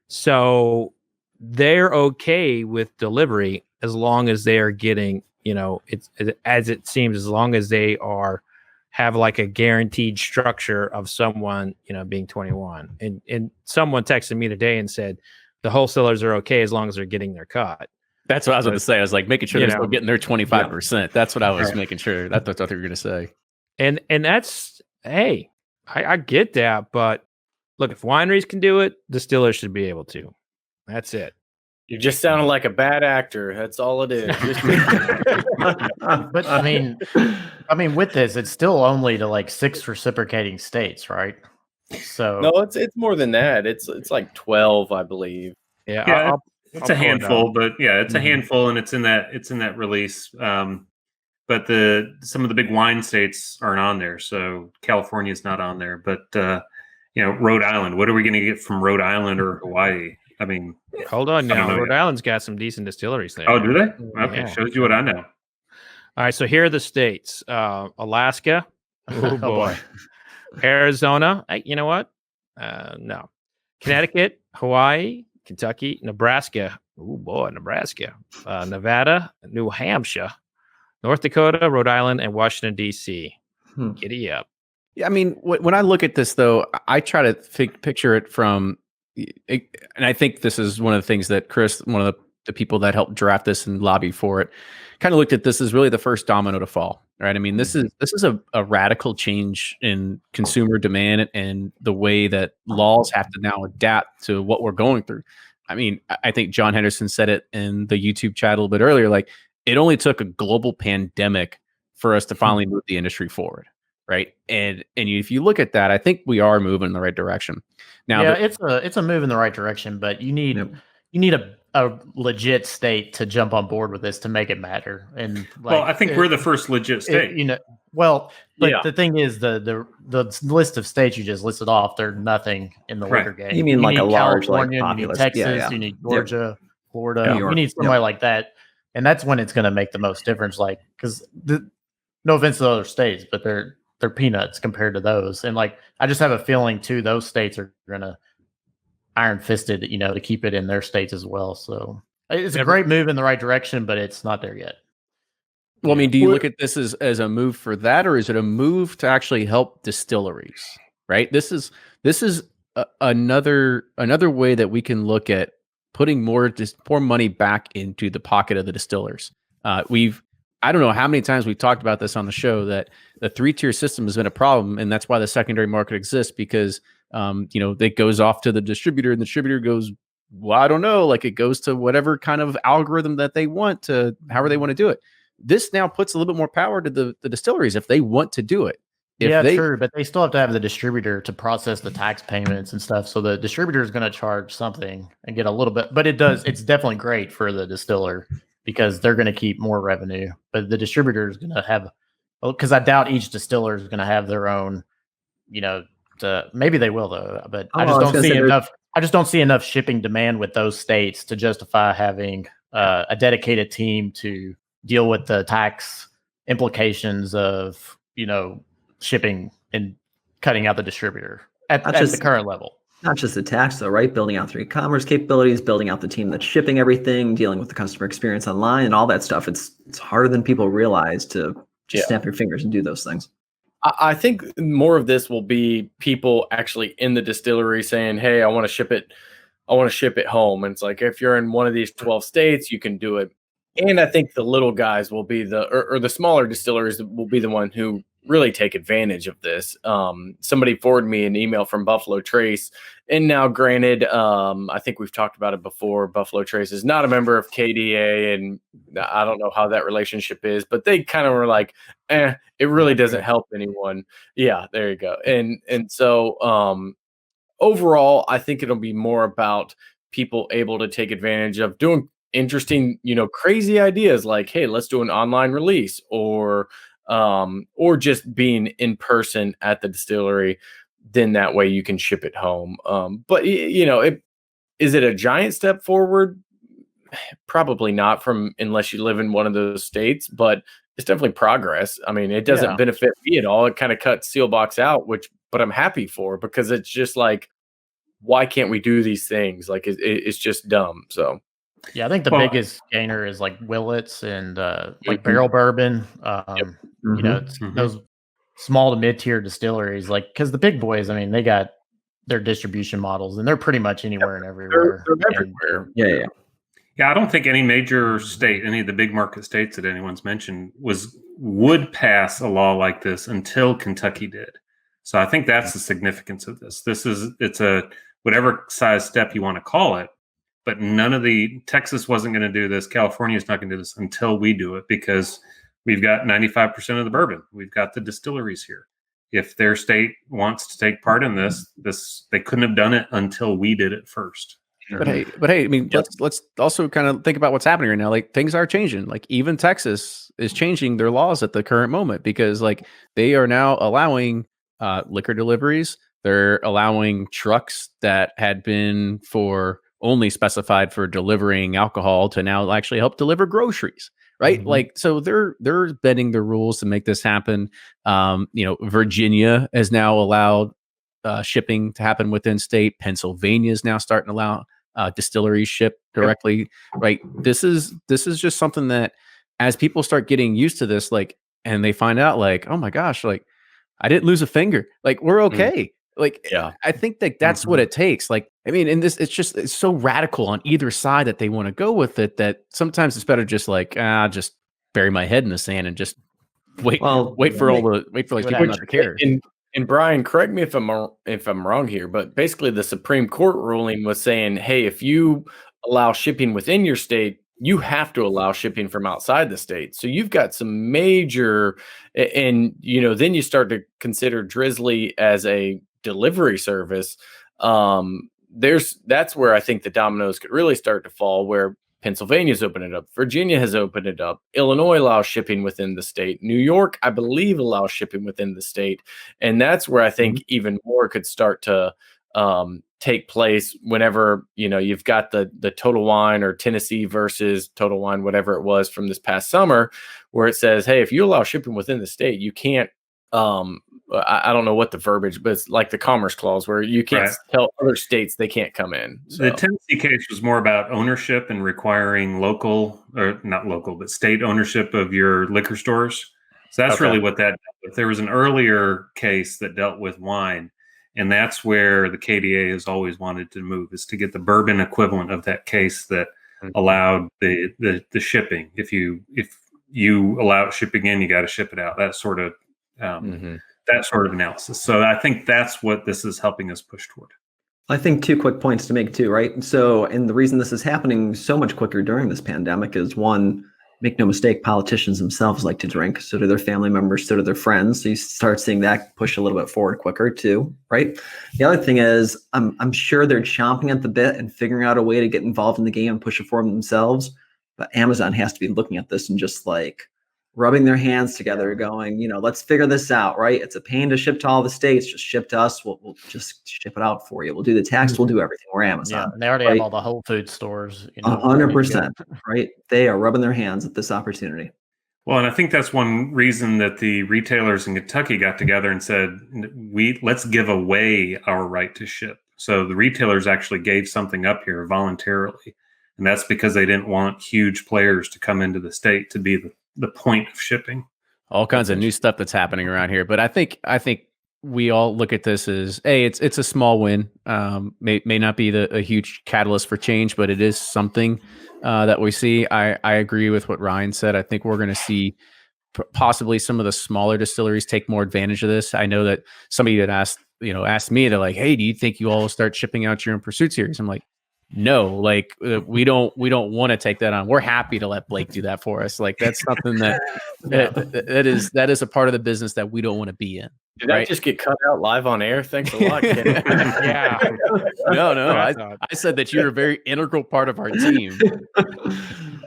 So they're okay with delivery as long as they are getting, it's as it seems, as long as they have, like, a guaranteed structure of someone, being 21. And someone texted me today and said the wholesalers are okay as long as they're getting their cut. That's what I was going to say. I was like, making sure they're still getting their 25%. Yeah. That's what I was making sure. That's what they were going to say. And that's, hey, I get that. But look, if wineries can do it, distillers should be able to. That's it. You just sounded like a bad actor. That's all it is. But I mean, with this, it's still only to, like, 6 reciprocating states, right? So no, it's more than that. It's like 12, I believe. Yeah, it's a handful, but yeah, it's a handful, and it's in that release. But some of the big wine states aren't on there, so California's not on there. But Rhode Island. What are we going to get from Rhode Island or Hawaii? I mean, hold on now. Rhode Island's got some decent distilleries there. Oh, do they? Okay, yeah. Shows you what I know. All right, so here are the states: Alaska. Oh boy. Arizona. You know what? No. Connecticut, Hawaii, Kentucky, Nebraska. Oh boy, Nebraska. Nevada, New Hampshire, North Dakota, Rhode Island, and Washington, D.C. Giddy up. Yeah, I mean, when I look at this, though, I try to picture it from, and I think this is one of the things that Chris, one of the people that helped draft this and lobby for it, kind of looked at this as really the first domino to fall, right? I mean, this is a radical change in consumer demand and the way that laws have to now adapt to what we're going through. I mean, I think John Henderson said it in the YouTube chat a little bit earlier, like, it only took a global pandemic for us to finally move the industry forward, right? And if you look at that, I think we are moving in the right direction. Now, yeah, it's a move in the right direction, but you need a legit state to jump on board with this to make it matter. And I think we're the first legit state. The thing is, the list of states you just listed off, they're nothing in the liquor game. You mean, like, a large, like, you need Texas, you need Georgia, Florida, New York. you need somewhere like that, and that's when it's going to make the most difference. Like, because no offense to other states, but they're peanuts compared to those. And like, I just have a feeling too, those states are going to iron fisted, to keep it in their states as well. So it's a great move in the right direction, but it's not there yet. Well, I mean, do you look at this as a move for that, or is it a move to actually help distilleries? Right. This is another way that we can look at putting more money back into the pocket of the distillers. I don't know how many times we've talked about this on the show, that the 3-tier system has been a problem, and that's why the secondary market exists, because it goes off to the distributor, and the distributor goes, well, I don't know, like it goes to whatever kind of algorithm that they want to, however they want to do it. This now puts a little bit more power to the distilleries if they want to do it. True, but they still have to have the distributor to process the tax payments and stuff. So the distributor is going to charge something and get a little bit, but it's definitely great for the distiller because they're going to keep more revenue. But the distributor is going to have, because I doubt each distiller is going to have their own, maybe they will though, but I just don't see enough. I just don't see enough shipping demand with those states to justify having a dedicated team to deal with the tax implications of, shipping and cutting out the distributor at the current level. Not just the tax though, right? Building out their e-commerce capabilities, building out the team that's shipping everything, dealing with the customer experience online and all that stuff. It's harder than people realize to just snap your fingers and do those things. I think more of this will be people actually in the distillery saying, hey, I want to ship it home. And it's like, if you're in one of these 12 states, you can do it. And I think the little guys will be or the smaller distilleries will be the one who really take advantage of this. Somebody forwarded me an email from Buffalo Trace, and now granted, I think we've talked about it before. Buffalo Trace is not a member of KDA, and I don't know how that relationship is, but they kind of were like, it really doesn't help anyone. Yeah, there you go. And so overall, I think it'll be more about people able to take advantage of doing interesting, crazy ideas like, hey, let's do an online release, or just being in person at the distillery. Then that way you can ship it home. But is it a giant step forward? Probably not, unless you live in one of those states, but it's definitely progress. I mean, it doesn't benefit me at all. It kind of cuts Sealbox out, but I'm happy for, because it's just like, why can't we do these things? Like it's just dumb. So. Yeah, I think the biggest gainer is like Willits and like Barrel Bourbon. Those small to mid-tier distilleries, like, because the big boys, I mean, they got their distribution models and they're pretty much anywhere and everywhere. They're everywhere. Yeah. Yeah, I don't think any major state, any of the big market states that anyone's mentioned, would pass a law like this until Kentucky did. So I think that's the significance of this. It's a whatever size step you want to call it. But Texas wasn't going to do this. California is not going to do this until we do it, because we've got 95% of the bourbon. We've got the distilleries here. If their state wants to take part in this, they couldn't have done it until we did it first. But hey, I mean, let's also kind of think about what's happening right now. Like, things are changing. Like, even Texas is changing their laws at the current moment, because like they are now allowing liquor deliveries. They're allowing trucks that had been only specified for delivering alcohol to now actually help deliver groceries, right? Mm-hmm. Like, so they're bending the rules to make this happen. Virginia has now allowed shipping to happen within state. Pennsylvania is now starting to allow distilleries ship directly, right? This is just something that, as people start getting used to this, like, and they find out like, oh my gosh, like I didn't lose a finger, like we're okay. Like, I think that's what it takes. Like, I mean, in this, it's so radical on either side that they want to go with it, that sometimes it's better just like, just bury my head in the sand and just wait for these people not to care. And Brian, correct me if I'm wrong here, but basically the Supreme Court ruling was saying, hey, if you allow shipping within your state, you have to allow shipping from outside the state. So you've got some major, and then you start to consider Drizzly as a delivery service. That's where I think the dominoes could really start to fall, where Pennsylvania's opened it up, Virginia has opened it up, Illinois allows shipping within the state, New York, I believe, allows shipping within the state. And that's where I think even more could start to take place whenever you've got the Total Wine or Tennessee versus Total Wine, whatever it was from this past summer, where it says, hey, if you allow shipping within the state, you can't I don't know what the verbiage, but it's like the Commerce Clause where you can't tell other states they can't come in. So. The Tennessee case was more about ownership and requiring local, or not local, but state ownership of your liquor stores. So that's really what that dealt with. There was an earlier case that dealt with wine, and that's where the KDA has always wanted to move, is to get the bourbon equivalent of that case that allowed the shipping. If you allow shipping in, you got to ship it out. That sort of analysis. So I think that's what this is helping us push toward. I think 2 quick points to make too, right? So, and the reason this is happening so much quicker during this pandemic is, one, make no mistake, politicians themselves like to drink. So do their family members, so do their friends. So you start seeing that push a little bit forward quicker too, right? The other thing is, I'm sure they're chomping at the bit and figuring out a way to get involved in the game and push it for themselves. But Amazon has to be looking at this and just like rubbing their hands together, going, let's figure this out, right? It's a pain to ship to all the states. Just ship to us. We'll just ship it out for you. We'll do the tax. We'll do everything. We're Amazon. Yeah, and they already have all the Whole Food stores. 100%, right? They are rubbing their hands at this opportunity. Well, and I think that's one reason that the retailers in Kentucky got together and said, let's give away our right to ship. So the retailers actually gave something up here voluntarily. And that's because they didn't want huge players to come into the state to be the point of shipping. All kinds of new stuff that's happening around here. But I think we all look at this as, hey, it's a small win. May not be a huge catalyst for change, but it is something that we see. I agree with what Ryan said. I think we're going to see possibly some of the smaller distilleries take more advantage of this. I know that somebody had asked me, they're like, hey, do you think you all will start shipping out your own Pursuit series? I'm like, no, like we don't want to take that on. We're happy to let Blake do that for us. Like that's something that is a part of the business that we don't want to be in. Did I just get cut out live on air? Thanks a lot, Ken. Yeah. No. I said that you're a very integral part of our team.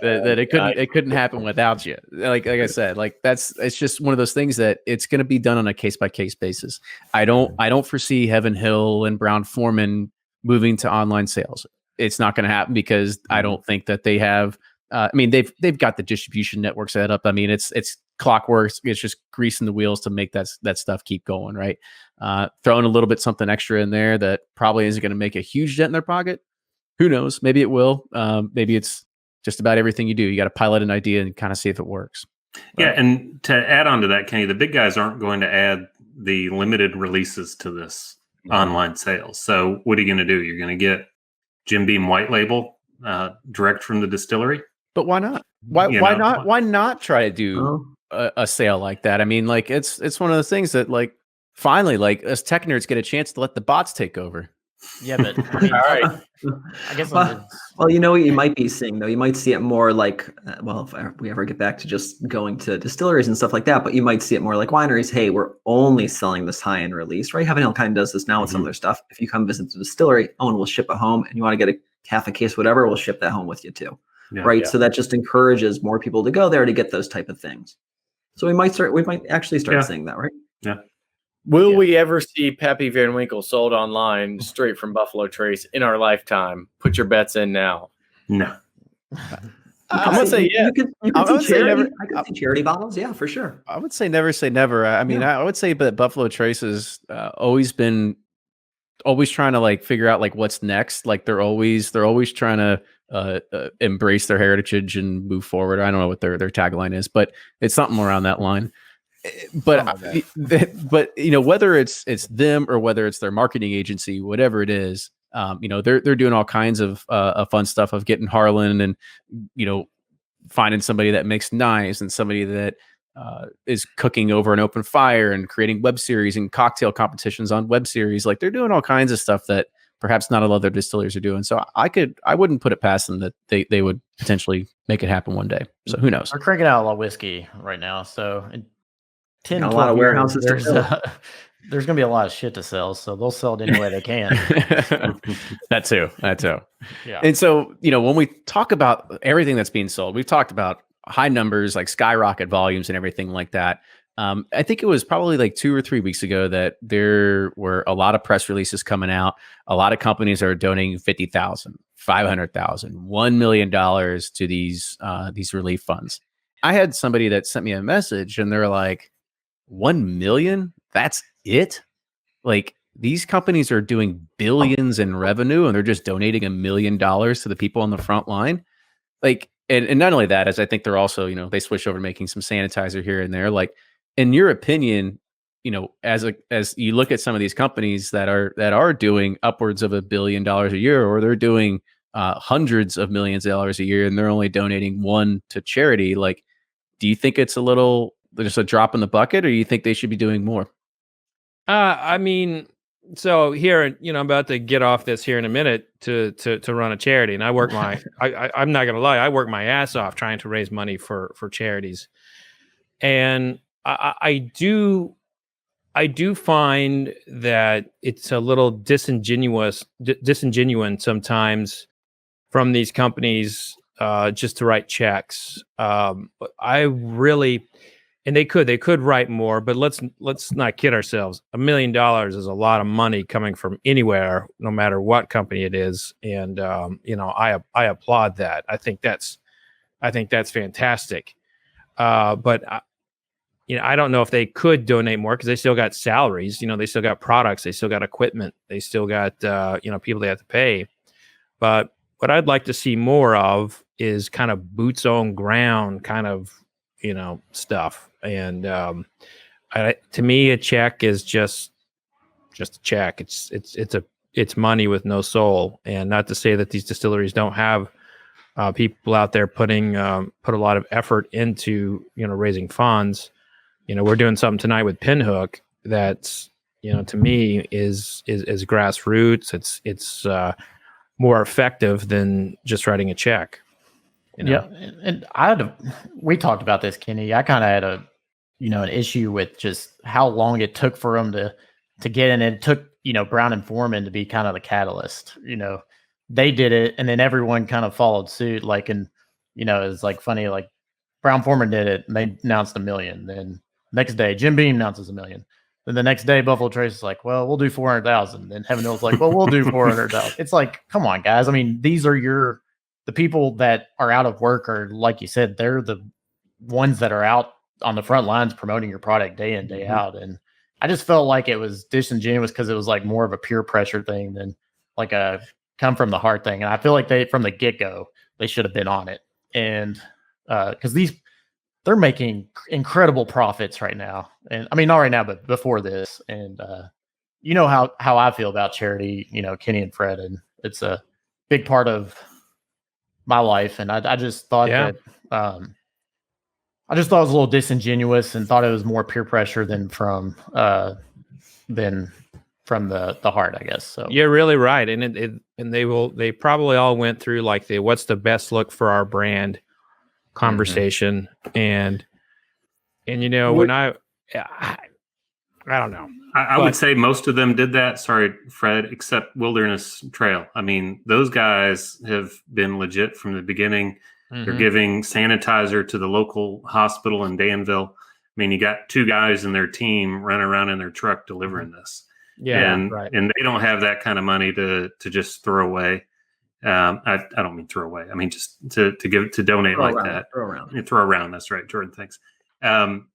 that it couldn't happen without you. Like I said, it's just one of those things that it's going to be done on a case by case basis. I don't foresee Heaven Hill and Brown-Forman moving to online sales. It's not going to happen because I don't think that they have. They've got the distribution network set up. I mean, it's clockwork. It's just greasing the wheels to make that stuff keep going, right? Throwing a little bit something extra in there that probably isn't going to make a huge dent in their pocket. Who knows? Maybe it will. Maybe it's just about everything you do. You got to pilot an idea and kind of see if it works. Yeah, and to add on to that, Kenny, the big guys aren't going to add the limited releases to this online sales. So what are you going to do? You're going to get Jim Beam white label direct from the distillery. But why not? Why not? Why not try to do a sale like that? I mean, like it's one of those things that finally, us tech nerds get a chance to let the bots take over. Yeah, but all right. I guess. Well, you know what you might be seeing though. You might see it more like, if we ever get back to just going to distilleries and stuff like that, but you might see it more like wineries. Hey, we're only selling this high-end release, right? Heaven Hill kind of does this now with some of their stuff. If you come visit the distillery, we'll ship it home, and you want to get half a case, whatever, we'll ship that home with you too, right? Yeah. So that just encourages more people to go there to get those type of things. So we might actually start seeing that, right? Yeah. Will we ever see Pappy Van Winkle sold online straight from Buffalo Trace in our lifetime? Put your bets in now. No. I'm going to say yeah. You can see charity. I can see charity bottles. Yeah, for sure. I would say never say never. I mean, I would say that Buffalo Trace has always trying to figure out what's next. Like they're always trying to embrace their heritage and move forward. I don't know what their tagline is, but it's something around that line. But whether it's them or whether it's their marketing agency, whatever it is, they're doing all kinds of fun stuff of getting Harlan and finding somebody that makes knives and somebody that is cooking over an open fire and creating web series and cocktail competitions on web series. Like they're doing all kinds of stuff that perhaps not a lot of their distilleries are doing. So I wouldn't put it past them that they would potentially make it happen one day. So who knows? We're cranking out a lot of whiskey right now. So 10, a lot of warehouses. There's going to be a lot of shit to sell, so they'll sell it any way they can. That too. Yeah. And so, when we talk about everything that's being sold, we've talked about high numbers, like skyrocket volumes and everything like that. I think it was probably 2 or 3 weeks ago that there were a lot of press releases coming out. A lot of companies are donating $50,000, $500,000, $1 million to these relief funds. I had somebody that sent me a message and they're like, 1 million? That's it? Like, these companies are doing billions in revenue and they're just donating $1 million to the people on the front line. Like, and not only that, as I think they're also, they switched over to making some sanitizer here and there. Like, in your opinion, as you look at some of these companies that are doing upwards of $1 billion a year, or they're doing hundreds of millions of dollars a year, and they're only donating one to charity, like, do you think it's just a drop in the bucket, or you think they should be doing more? I mean, so here, I'm about to get off this here in a minute to run a charity, and I work I'm not gonna lie, I work my ass off trying to raise money for charities, and I do find that it's a little disingenuous sometimes from these companies just to write checks. I really. And they could write more, but let's not kid ourselves. $1 million is a lot of money coming from anywhere, no matter what company it is. And I applaud that. I think that's fantastic. But I don't know if they could donate more, because they still got salaries. They still got products. They still got equipment. They still got people they have to pay. But what I'd like to see more of is kind of boots on ground kind of stuff. And to me, a check is just a check. It's money with no soul. And not to say that these distilleries don't have people out there put a lot of effort into raising funds. We're doing something tonight with Pinhook that's to me is grassroots. It's more effective than just writing a check. Yeah, and we talked about this, Kenny. I kind of had an issue with just how long it took for them to get in. It took Brown and Foreman to be kind of the catalyst. They did it, and then everyone kind of followed suit. Like, and it's like funny. Like, Brown Foreman did it, and they announced $1 million. Then next day, Jim Beam announces $1 million. Then the next day, Buffalo Trace is like, "Well, we'll do 400,000." Then Heaven Hill's like, "Well, we'll do 400,000." It's like, come on, guys. I mean, these are the people that are out of work, are, like you said, they're the ones that are out on the front lines promoting your product day in, day out. And I just felt like it was disingenuous, because it was like more of a peer pressure thing than like a come from the heart thing. And I feel like from the get-go, they should have been on it. And because they're making incredible profits right now. And I mean, not right now, but before this. And how I feel about charity, Kenny and Fred, and it's a big part of my life. And I just thought that I just thought it was a little disingenuous, and thought it was more peer pressure than from the heart, I guess. So you're really right. And they probably all went through like what's the best look for our brand conversation. And when I don't know. I would say most of them did that. Sorry, Fred, except Wilderness Trail. I mean, those guys have been legit from the beginning. Mm-hmm. They're giving sanitizer to the local hospital in Danville. I mean, you got 2 guys in their team running around in their truck delivering this. Yeah, and they don't have that kind of money to just throw away. I don't mean throw away. I mean just to donate throw like around, that. Throw around. Yeah, throw around. That's right, Jordan. Thanks.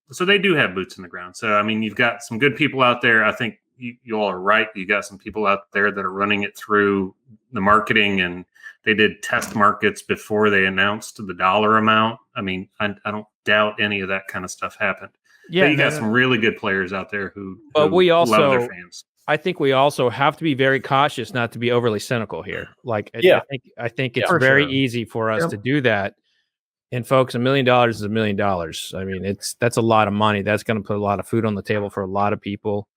So they do have boots in the ground. So I mean, you've got some good people out there. I think you all are right. You got some people out there that are running it through the marketing, and they did test markets before they announced the dollar amount. I mean, I don't doubt any of that kind of stuff happened. Yeah, but you got some really good players out there who we also love their fans. I think we also have to be very cautious not to be overly cynical here. Like, I think it's very easy for us to do that. And folks, $1 million is $1 million. I mean, that's a lot of money. That's going to put a lot of food on the table for a lot of people.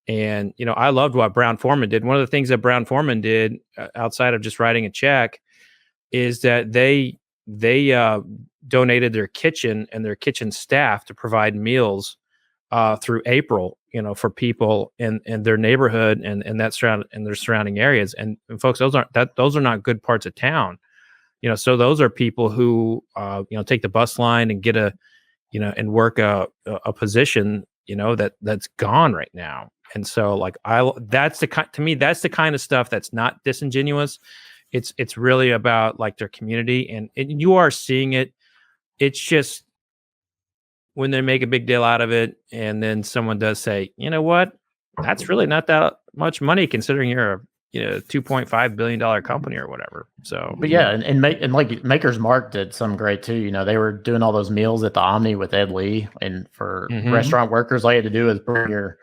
And, I loved what Brown Foreman did. One of the things that Brown Foreman did outside of just writing a check is that they donated their kitchen and their kitchen staff to provide meals through April, for people in their neighborhood and their surrounding areas. And folks, those are not good parts of town. So those are people who, take the bus line and get and work a position, that's gone right now. And so to me, that's the kind of stuff that's not disingenuous. It's really about like their community, and you are seeing it. It's just when they make a big deal out of it, and then someone does say, you know what, that's really not that much money considering you're a $2.5 billion company or whatever. So, but yeah, and like Maker's Mark did some great too. They were doing all those meals at the Omni with Ed Lee, and for restaurant workers, all you had to do is bring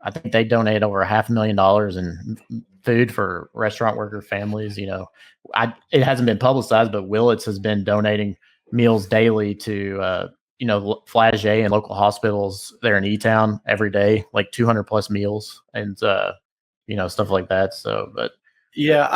I think they donate over $500,000 in food for restaurant worker families. It hasn't been publicized, but Willits has been donating meals daily to Flagey and local hospitals there in E-Town every day, like 200 plus meals and stuff like that. So, but yeah,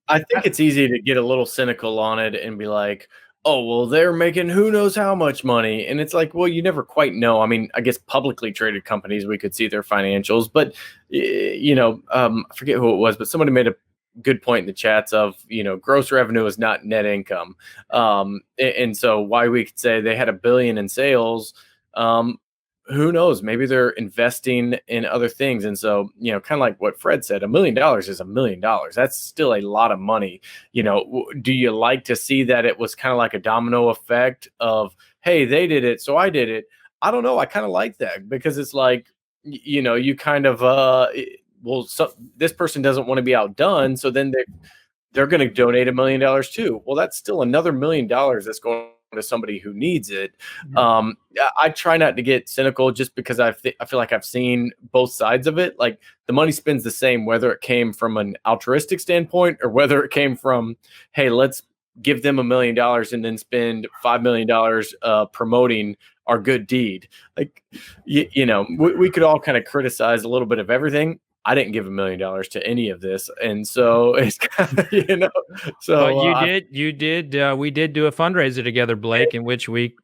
I think it's easy to get a little cynical on it and be like, oh, well, they're making who knows how much money. And it's like, well, you never quite know. I mean, I guess publicly traded companies, we could see their financials, but, I forget who it was, but somebody made a good point in the chats of, gross revenue is not net income. And so why we could say they had $1 billion in sales, who knows? Maybe they're investing in other things. And so, kind of like what Fred said, $1 million is $1 million. That's still a lot of money. Do you like to see that it was kind of like a domino effect of, hey, they did it, so I did it? I don't know. I kind of like that because it's like, you kind of, this person doesn't want to be outdone. So then they're going to donate $1 million too. Well, that's still another $1 million that's going to somebody who needs it. I try not to get cynical just because I feel like I've seen both sides of it. Like the money spends the same, whether it came from an altruistic standpoint or whether it came from, hey, let's give them $1 million and then spend $5 million promoting our good deed. like, we could all kind of criticize a little bit of everything. I didn't give $1 million to any of this. And so it's kind of, so but you did, we did do a fundraiser together, Blake, in which we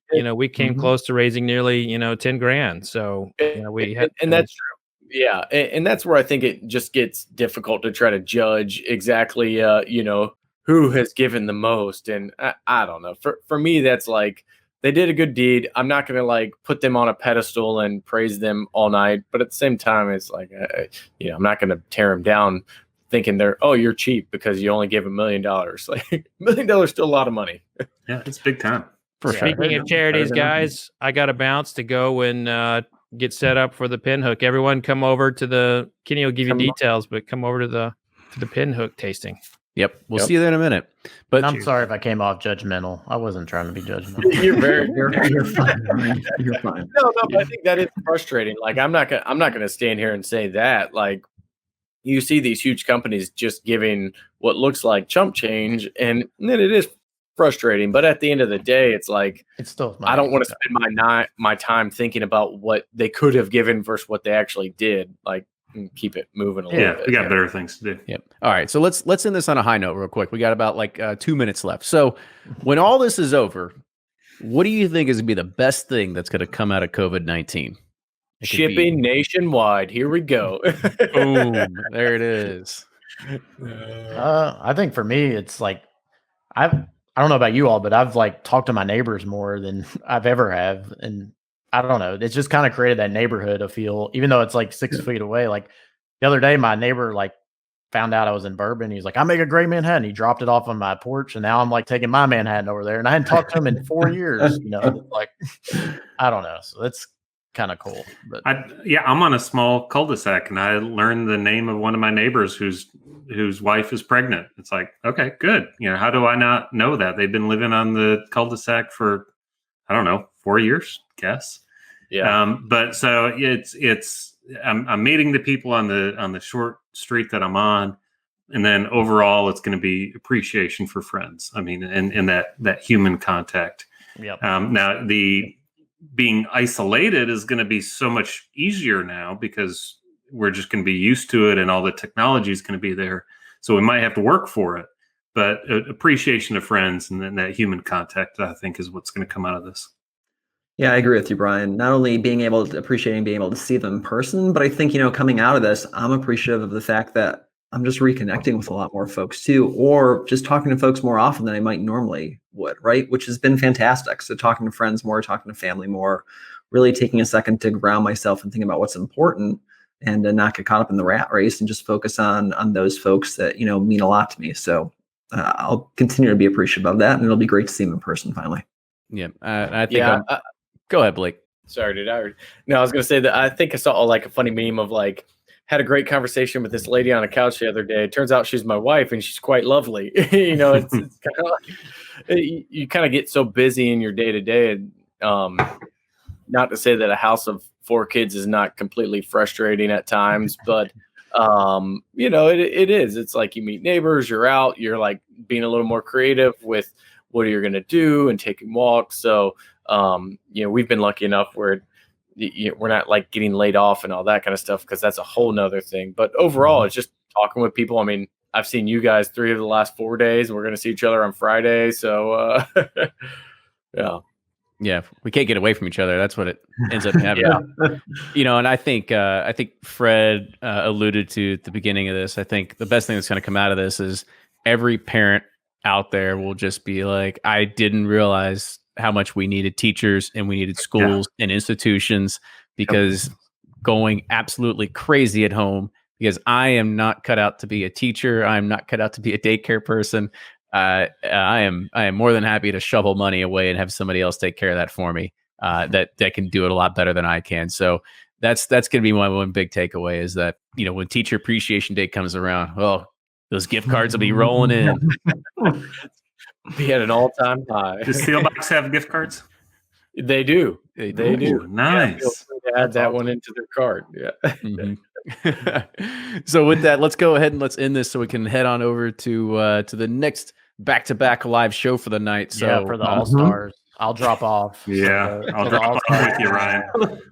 came close to raising nearly, $10,000. So, and that's true. Yeah. And that's where I think it just gets difficult to try to judge exactly, who has given the most. And I don't know, for me, that's like, they did a good deed. I'm not going to put them on a pedestal and praise them all night. But at the same time, it's like, I'm not going to tear them down thinking you're cheap because you only gave $1 million. Like $1 million is still a lot of money. Yeah, it's big time. Speaking of charities, guys, I got to bounce to go and get set up for the Pinhook. Everyone come over to Kenny will give you details, but come over to the Pinhook tasting. Yep. We'll see you there in a minute. But I'm sorry if I came off judgmental. I wasn't trying to be judgmental. You're fine. Ryan. You're fine. No, but I think that is frustrating. Like I'm not gonna stand here and say that. Like you see these huge companies just giving what looks like chump change, and then it is frustrating. But at the end of the day, it's like it's still I don't want to spend my time thinking about what they could have given versus what they actually did. Like keep it moving a little bit. We got better things to do. Yep. All right. So let's end this on a high note real quick. We got about 2 minutes left. So when all this is over, what do you think is going to be the best thing that's going to come out of COVID-19? Shipping nationwide. Here we go. Boom. There it is. I think for me, it's like, I don't know about you all, but I've talked to my neighbors more than I've ever have. And I don't know. It's just kind of created that neighborhood of feel, even though it's 6 feet away. Like the other day, my neighbor found out I was in Bourbon. He's like, I make a great Manhattan. He dropped it off on my porch, and now I'm taking my Manhattan over there. And I hadn't talked to him in 4 years. I don't know. So that's kind of cool. But I'm on a small cul-de-sac, and I learned the name of one of my neighbors whose wife is pregnant. It's like, okay, good. How do I not know that? They've been living on the cul-de-sac for, I don't know, 4 years, guess. Yeah. But so I'm meeting the people on the short street that I'm on, and then overall it's going to be appreciation for friends. I mean, and that human contact. Yep. Now the being isolated is going to be so much easier now because we're just going to be used to it, and all the technology is going to be there. So we might have to work for it, but appreciation of friends and then that human contact, I think, is what's going to come out of this. Yeah, I agree with you, Brian. Not only appreciating being able to see them in person, but I think, coming out of this, I'm appreciative of the fact that I'm just reconnecting with a lot more folks too, or just talking to folks more often than I might normally would, right? Which has been fantastic. So talking to friends more, talking to family more, really taking a second to ground myself and think about what's important and not get caught up in the rat race and just focus on those folks that, mean a lot to me. So I'll continue to be appreciative of that, and it'll be great to see them in person finally. Yeah. I think go ahead, Blake. Sorry, did I? No, I was going to say that I think I saw like a funny meme of like, had a great conversation with this lady on a couch the other day. Turns out she's my wife and she's quite lovely. It's kind of like, you kind of get so busy in your day to day. Not to say that a house of 4 kids is not completely frustrating at times, but it is. It's like you meet neighbors, you're out, you're like being a little more creative with what you're going to do and taking walks. So, we've been lucky enough where we're not like getting laid off and all that kind of stuff, because that's a whole nother thing. But overall, it's just talking with people. I mean, I've seen you guys 3 of the last 4 days, and we're going to see each other on Friday. So, yeah. Yeah, we can't get away from each other. That's what it ends up happening. And I think Fred alluded to at the beginning of this. I think the best thing that's going to come out of this is every parent out there will just be like, I didn't realize how much we needed teachers and we needed schools and institutions, because going absolutely crazy at home, because I am not cut out to be a teacher. I'm not cut out to be a daycare person. I am more than happy to shovel money away and have somebody else take care of that for me. That can do it a lot better than I can. So that's going to be my one big takeaway, is that, when Teacher Appreciation Day comes around, those gift cards will be rolling in. Be at an all-time high. Does Steelbox have gift cards? They do. They do. Nice. Yeah, feel free to add that one into their card. Yeah. Mm-hmm. So with that, let's go ahead and let's end this so we can head on over to the next back-to-back live show for the night. So for the All-Stars, I'll drop off. Yeah, I'll drop off with you, Ryan.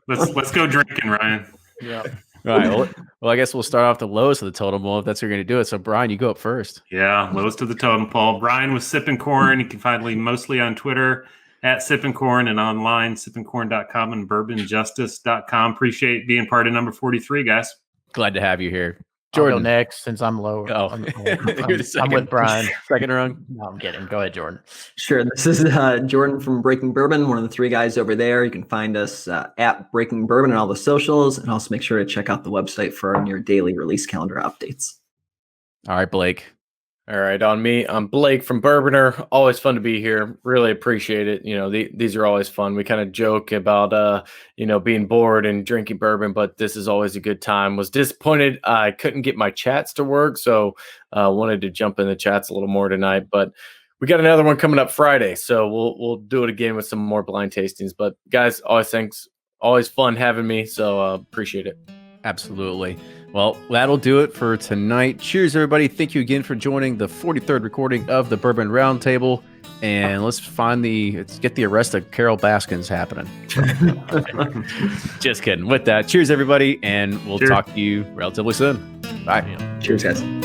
Let's go drinking, Ryan. Yeah. All right. Well, I guess we'll start off the lowest of the totem pole if that's how you're going to do it. So, Brian, you go up first. Yeah, lowest of the totem pole. Brian was Sipping Corn. You can find me mostly on Twitter at Sipping Corn and online, sippingcorn.com and bourbonjustice.com. Appreciate being part of number 43, guys. Glad to have you here. Jordan, I'll go next since I'm lower. Oh, I'm with Brian. Second rung. No, I'm kidding. Go ahead, Jordan. Sure. This is Jordan from Breaking Bourbon, one of the 3 guys over there. You can find us at Breaking Bourbon on all the socials, and also make sure to check out the website for our near daily release calendar updates. All right, Blake. All right, on me, I'm Blake from Bourboner. Always fun to be here. Really appreciate it. These are always fun. We kind of joke about, being bored and drinking bourbon, but this is always a good time. Was disappointed I couldn't get my chats to work, so wanted to jump in the chats a little more tonight. But we got another one coming up Friday, so we'll do it again with some more blind tastings. But guys, always fun having me, so appreciate it. Absolutely. Well, that'll do it for tonight. Cheers, everybody. Thank you again for joining the 43rd recording of the Bourbon Roundtable. And let's get the arrest of Carol Baskins happening. Just kidding. With that, cheers, everybody. And we'll talk to you relatively soon. Bye. Cheers, guys.